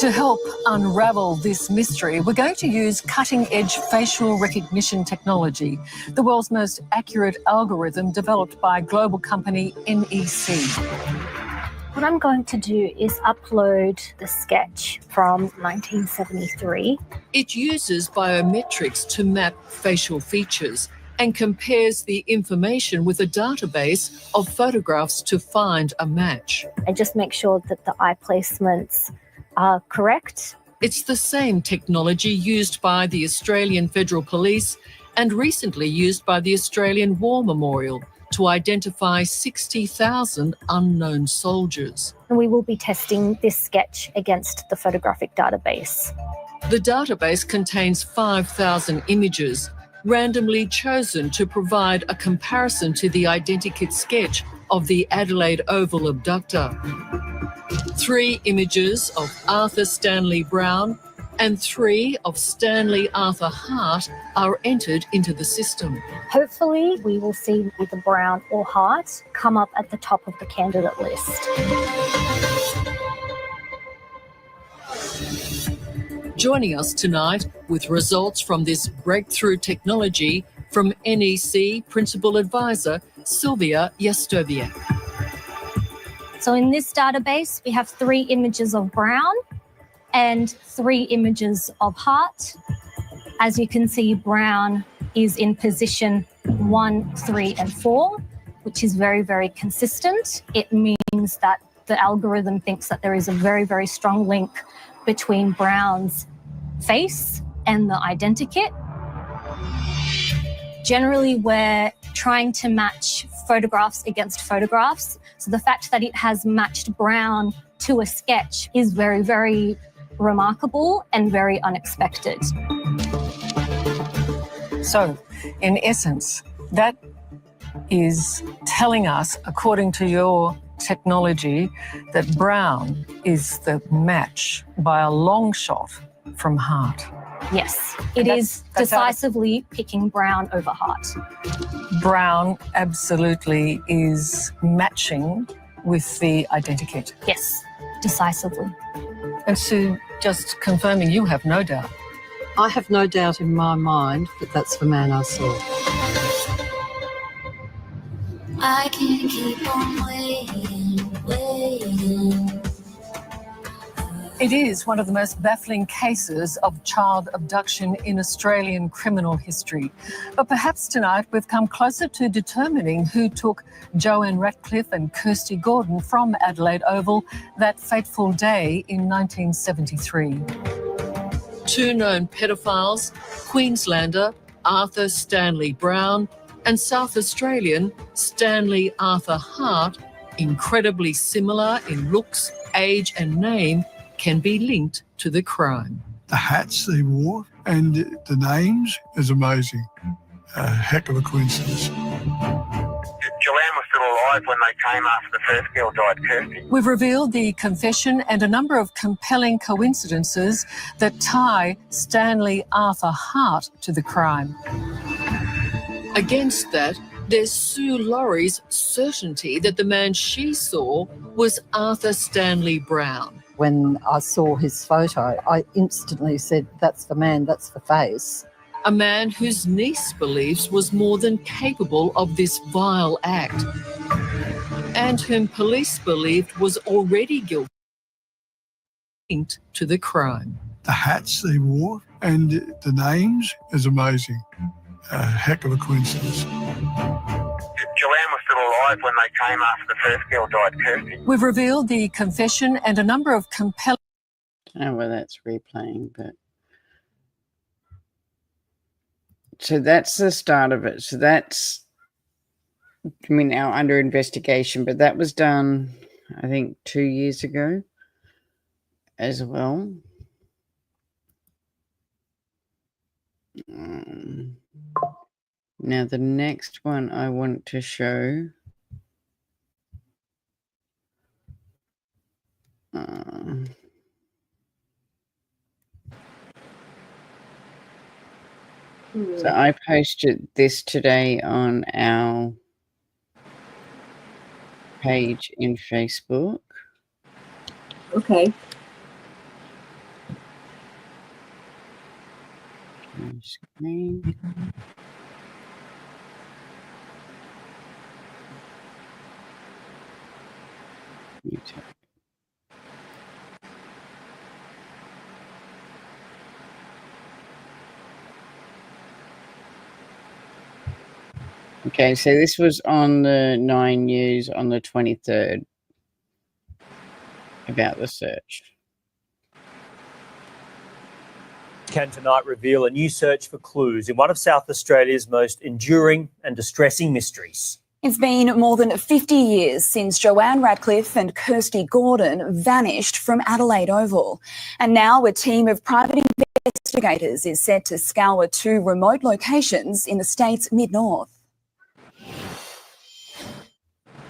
To help unravel this mystery, we're going to use cutting-edge facial recognition technology, the world's most accurate algorithm developed by global company NEC. What I'm going to do is upload the sketch from 1973. It uses biometrics to map facial features and compares the information with a database of photographs to find a match. I just make sure that the eye placements are correct. It's the same technology used by the Australian Federal Police and recently used by the Australian War Memorial to identify 60,000 unknown soldiers. And we will be testing this sketch against the photographic database. The database contains 5,000 images, randomly chosen to provide a comparison to the identikit sketch of the Adelaide Oval abductor. 3 images of Arthur Stanley Brown and 3 of Stanley Arthur Hart are entered into the system. Hopefully, we will see either Brown or Hart come up at the top of the candidate list. Joining us tonight with results from this breakthrough technology from NEC Principal Advisor Sylvia Yastoviak. So in this database, we have 3 images of brown and 3 images of heart. As you can see, brown is in position 1, 3, and 4, which is very, very consistent. It means that the algorithm thinks that there is a very, very strong link between Brown's face and the identikit. Generally, we're trying to match photographs against photographs. So the fact that it has matched Brown to a sketch is very, very remarkable and very unexpected. So, in essence, that is telling us, according to your technology, that brown is the match by a long shot from heart. Yes, it is decisively picking brown over heart. Brown absolutely is matching with the identikit. Yes, decisively. And Sue, just confirming, you have no doubt. I have no doubt in my mind that that's the man I saw. I can't keep on waiting. It is one of the most baffling cases of child abduction in Australian criminal history. But perhaps tonight we've come closer to determining who took Joanne Ratcliffe and Kriste Gordon from Adelaide Oval that fateful day in 1973. 2 known pedophiles, Queenslander Arthur Stanley Brown and South Australian Stanley Arthur Hart, incredibly similar in looks, age and name, can be linked to the crime. The hats they wore and the names is amazing. A heck of a coincidence. Joanne was still alive when they came after the first girl died, Kirsty. We've revealed the confession and a number of compelling coincidences that tie Stanley Arthur Hart to the crime. Against that, there's Sue Laurie's certainty that the man she saw was Arthur Stanley Brown. When I saw his photo, I instantly said, that's the man, that's the face. A man whose niece believes was more than capable of this vile act, and whom police believed was already guilty linked to the crime. The hats they wore and the names is amazing. A heck of a coincidence. Joanne was still alive when they came after the first girl died, Kirsty. We've revealed the confession and a number of compelling... I don't know whether that's replaying, but... So that's the start of it. So that's, now under investigation, but that was done, I think, 2 years ago as well. Now, the next one I want to show. So I posted this today on our page in Facebook. Okay. Screen. Okay, so this was on the 9 News on the 23rd about the search. Can tonight reveal a new search for clues in one of South Australia's most enduring and distressing mysteries. It's been more than 50 years since Joanne Ratcliffe and Kriste Gordon vanished from Adelaide Oval. And now a team of private investigators is set to scour 2 remote locations in the state's mid-north.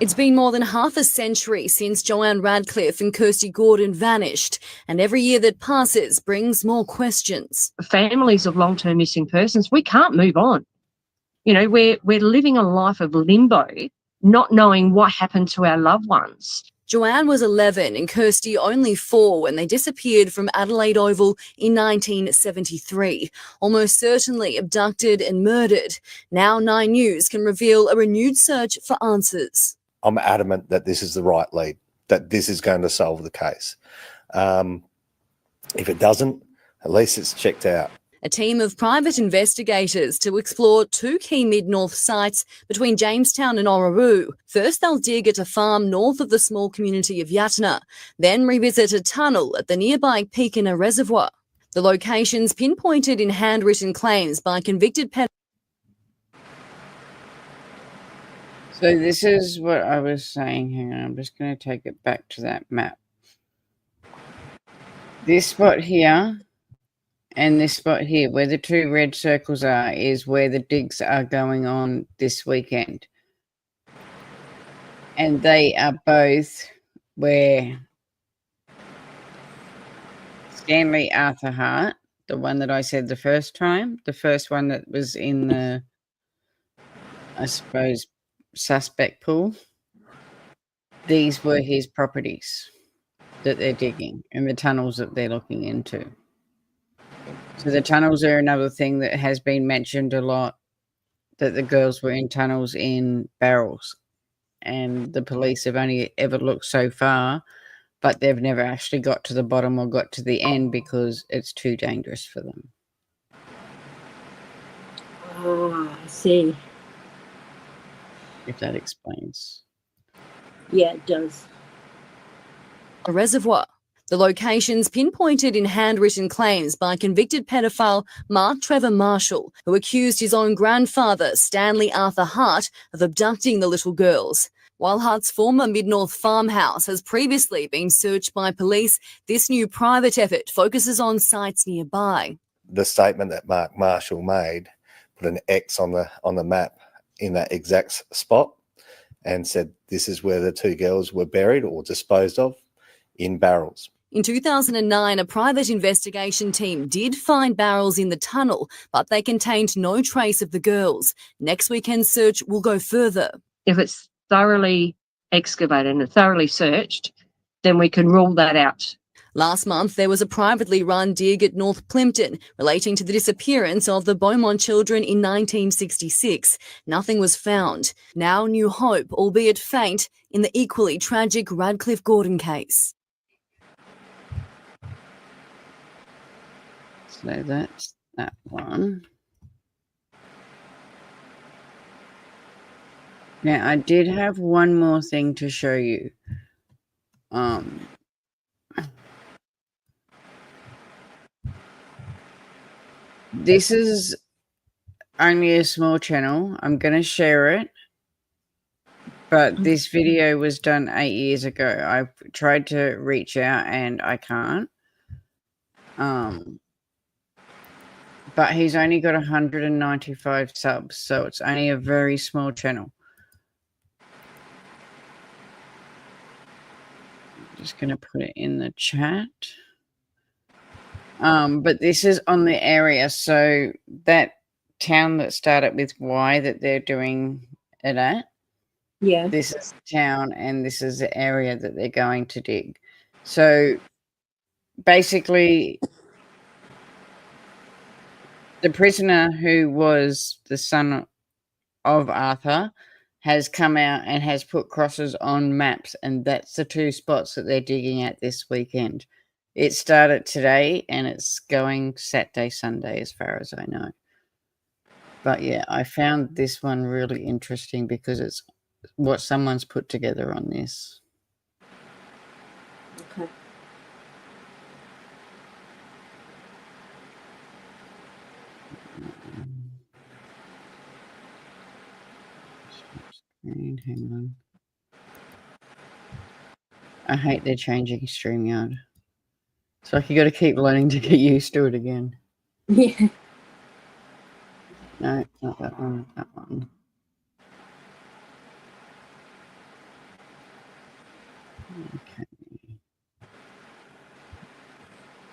It's been more than half a century since Joanne Ratcliffe and Kriste Gordon vanished, and every year that passes brings more questions. Families of long-term missing persons, we can't move on. You know, we're living a life of limbo, not knowing what happened to our loved ones. Joanne was 11 and Kriste only 4 when they disappeared from Adelaide Oval in 1973, almost certainly abducted and murdered. Now 9 News can reveal a renewed search for answers. I'm adamant that this is the right lead, that this is going to solve the case. If it doesn't, at least it's checked out. A team of private investigators to explore 2 key mid-north sites between Jamestown and Orroroo. First, they'll dig at a farm north of the small community of Yatna, then revisit a tunnel at the nearby Peekina Reservoir. The locations pinpointed in handwritten claims by convicted So this is what I was saying. Hang on, I'm just going to take it back to that map. This spot here and this spot here, where the 2 red circles are, is where the digs are going on this weekend. And they are both where Stanley Arthur Hart, the one that I said the first time, the first one that was in the, I suppose, suspect pool, these were his properties that they're digging and the tunnels that they're looking into. So the tunnels are another thing that has been mentioned a lot, that the girls were in tunnels in barrels, and the police have only ever looked so far, but they've never actually got to the bottom or got to the end because it's too dangerous for them. Oh, I see. If that explains. Yeah, it does. a reservoir. The locations pinpointed in handwritten claims by convicted pedophile Mark Trevor Marshall, who accused his own grandfather, Stanley Arthur Hart, of abducting the little girls. While Hart's former Mid-North farmhouse has previously been searched by police, this new private effort focuses on sites nearby. The statement that Mark Marshall made put an X on the map in that exact spot and said this is where the two girls were buried or disposed of, in barrels. In 2009, a private investigation team did find barrels in the tunnel, but they contained no trace of the girls. Next weekend's search will go further. If it's thoroughly excavated and thoroughly searched, then we can rule that out. Last month, there was a privately run dig at North Plympton relating to the disappearance of the Beaumont children in 1966. Nothing was found. Now new hope, albeit faint, in the equally tragic Ratcliffe-Gordon case. So that's that one. Now, I did have one more thing to show you. This is only a small channel. I'm going to share it. But this video was done 8 years ago. I've tried to reach out and I can't. But he's only got 195 subs, so it's only a very small channel. I'm just going to put it in the chat. But this is on the area, so that town that started with Y that they're doing it at. Yeah. This is the town and this is the area that they're going to dig. So basically, the prisoner who was the son of Arthur has come out and has put crosses on maps, and that's the two spots that they're digging at this weekend. It started today and it's going Saturday, Sunday, as far as I know. But yeah, I found this one really interesting because it's what someone's put together on this. Okay. Hang on. I hate they're changing StreamYard. It's like you got to keep learning to get used to it again. Yeah. No, not that one. That one. Okay.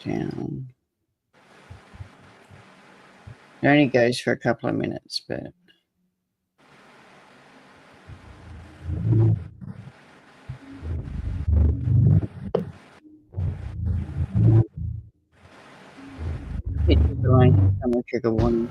Down. It only goes for a couple of minutes, but delaying camera trigger warning.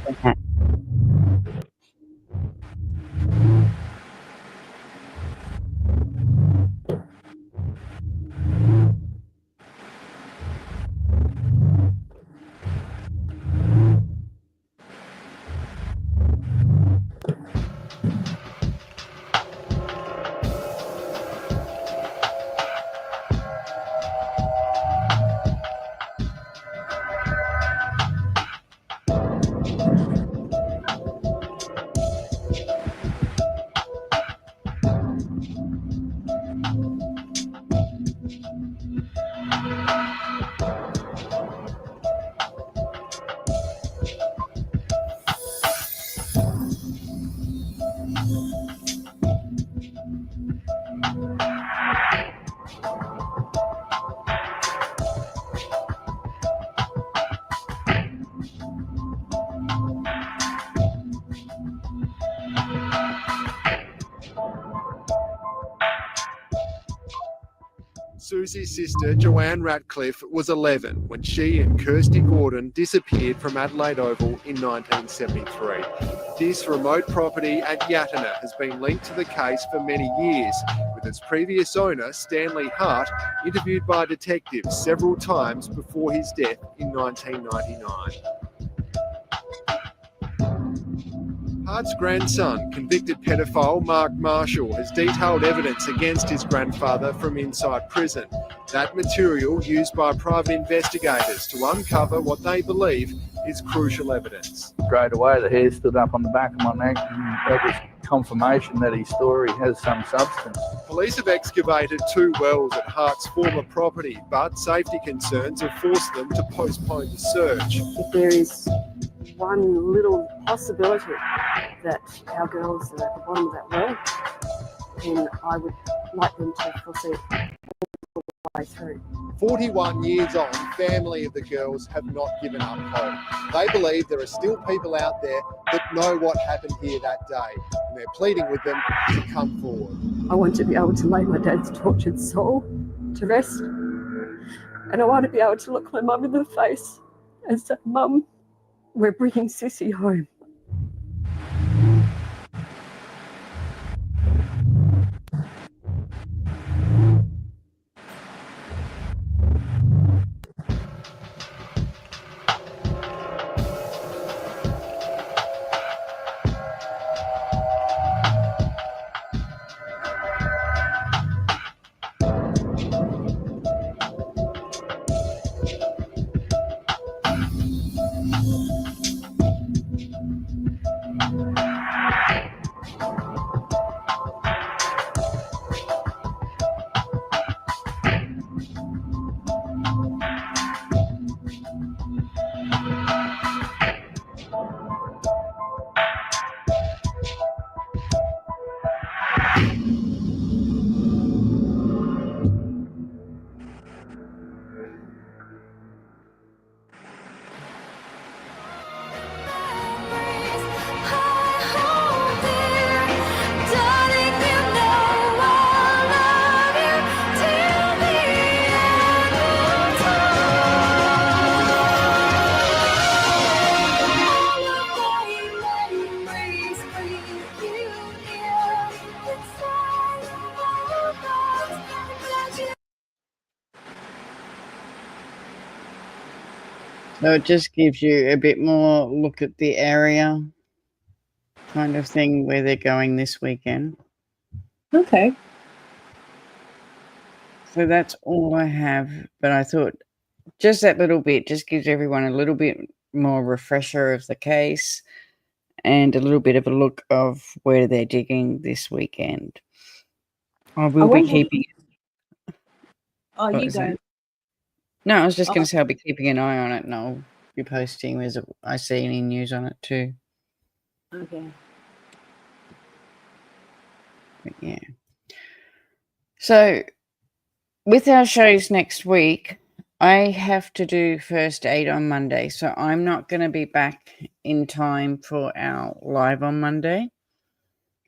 Okay. Susie's sister, Joanne Ratcliffe, was 11 when she and Kriste Gordon disappeared from Adelaide Oval in 1973. This remote property at Yatina has been linked to the case for many years, with its previous owner, Stanley Hart, interviewed by detectives several times before his death in 1999. Hart's grandson, convicted pedophile Mark Marshall, has detailed evidence against his grandfather from inside prison. That material used by private investigators to uncover what they believe is crucial evidence. Straight away the hair stood up on the back of my neck, and that was confirmation that his story has some substance. Police have excavated 2 wells at Hart's former property, but safety concerns have forced them to postpone the search. If there is one little possibility that our girls are at the bottom of that well, then I would like them to proceed all the way through. 41 years on, family of the girls have not given up hope. They believe there are still people out there that know what happened here that day, and they're pleading with them to come forward. I want to be able to lay my dad's tortured soul to rest, and I want to be able to look my mum in the face and say, "Mum, we're bringing Sissy home." So it just gives you a bit more look at the area kind of thing where they're going this weekend. Okay. So that's all I have, but I thought just that little bit just gives everyone a little bit more refresher of the case and a little bit of a look of where they're digging this weekend. I will be keeping... Oh, What you was go. that? No, I was just going Oh. to say I'll be keeping an eye on it, and I'll be posting as I see any news on it too. Okay. But yeah. So with our shows next week, I have to do first aid on Monday, so I'm not going to be back in time for our live on Monday.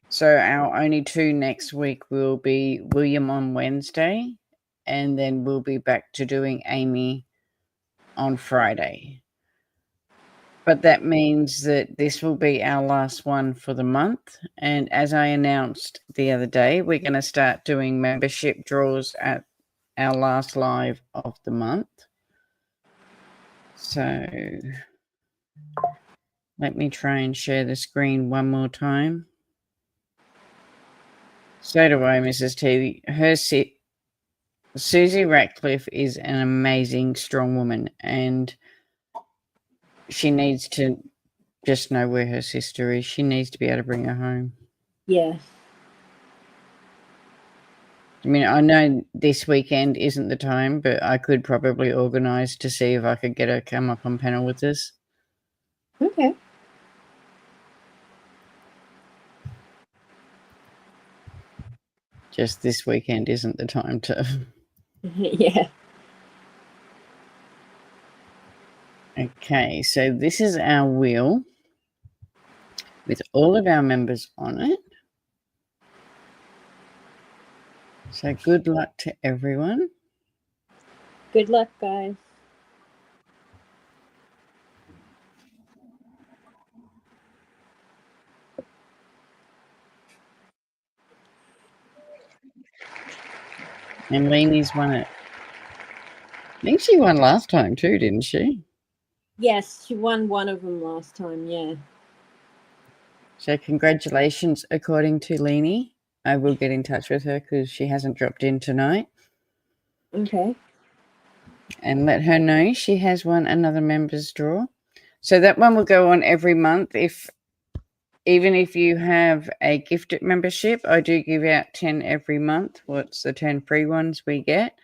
So our only two next week will be William on Wednesday, and then we'll be back to doing Amy on Friday. But that means that this will be our last one for the month. And as I announced the other day, we're going to start doing membership draws at our last live of the month. So let me try and share the screen one more time. So do I, Mrs. T. Susie Ratcliffe is an amazing, strong woman, and she needs to just know where her sister is. She needs to be able to bring her home. Yes. I mean, I know this weekend isn't the time, but I could probably organise to see if I could get her to come up on panel with us. Okay. Just this weekend isn't the time to. Yeah. Okay, so this is our wheel with all of our members on it. So good luck to everyone. Good luck, guys. And Leanie's won it. I think she won last time too, didn't she? Yes, she won one of them last time, yeah. So congratulations, according to Leanie. I will get in touch with her because she hasn't dropped in tonight. Okay. And let her know she has won another members draw. So that one will go on every month. Even if you have a gifted membership, I do give out 10 every month. What's the 10 free ones we get?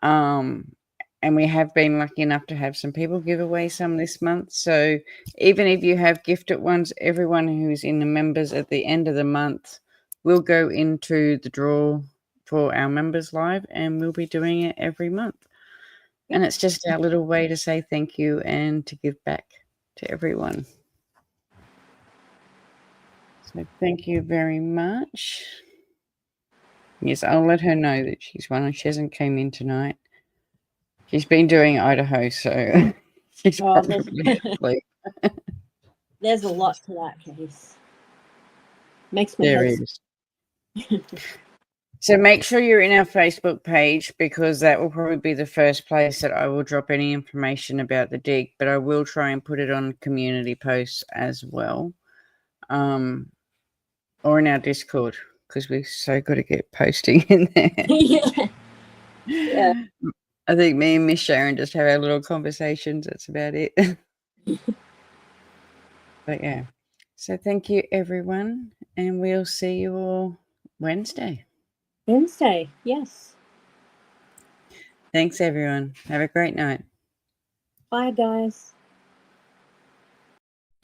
And we have been lucky enough to have some people give away some this month. So even if you have gifted ones, everyone who's in the members at the end of the month will go into the draw for our members live, and we'll be doing it every month. And it's just our little way to say thank you and to give back to everyone. So thank you very much. Yes, I'll let her know that she's won. She hasn't came in tonight. She's been doing Idaho, so she's probably asleep. There's a lot to that case. Makes me There head is. So make sure you're in our Facebook page, because that will probably be the first place that I will drop any information about the dig, but I will try and put it on community posts as well. Or in our Discord, because we're so good at get posting in there. Yeah. I think me and Miss Sharon just have our little conversations. That's about it. But yeah. So thank you, everyone. And we'll see you all Wednesday. Wednesday, yes. Thanks, everyone. Have a great night. Bye, guys.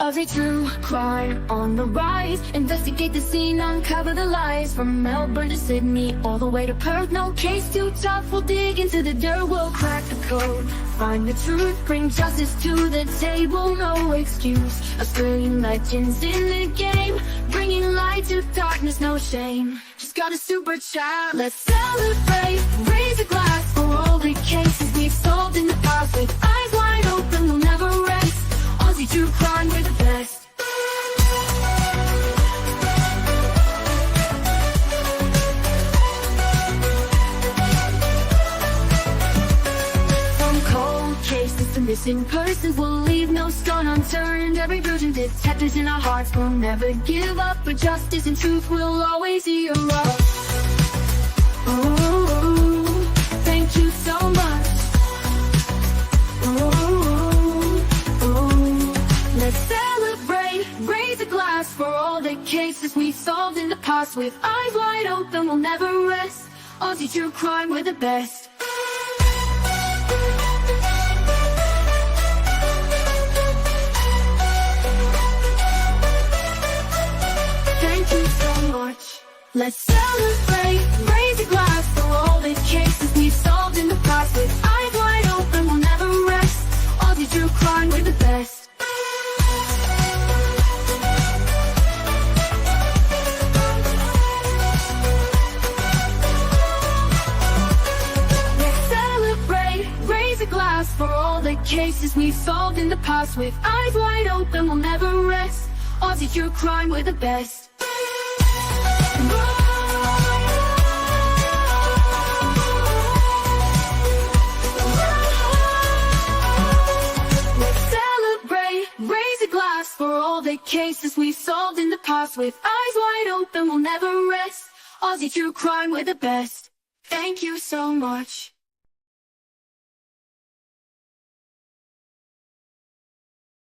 Every true crime on the rise. Investigate the scene, uncover the lies. From Melbourne to Sydney, all the way to Perth. No case too tough, we'll dig into the dirt. We'll crack the code, find the truth, bring justice to the table. No excuse, Australian legends in the game, bringing light to darkness, no shame. Just got a super child, let's celebrate. Raise a glass for all the cases we've solved in the past. With eyes wide open, we'll never rest. Aussie true crime, we're the best. From cold cases to missing persons, we'll leave no stone unturned. Every virgin detectives in our hearts will never give up. But justice and truth will always hear us. Ooh, thank you so much. Let's celebrate, raise a glass for all the cases we solved in the past. With eyes wide open, we'll never rest. Aussie true crime, we're the best. Let's celebrate, raise a glass for all the cases we've solved in the past. With eyes wide open, we'll never rest. Aussie true crime, we're the best. Let's celebrate, raise a glass for all the cases we've solved in the past. With eyes wide open, we'll never rest. Aussie true crime, we're the best. Raise a glass for all the cases we've solved in the past. With eyes wide open, we'll never rest. Aussie true crime, we're the best. Thank you so much.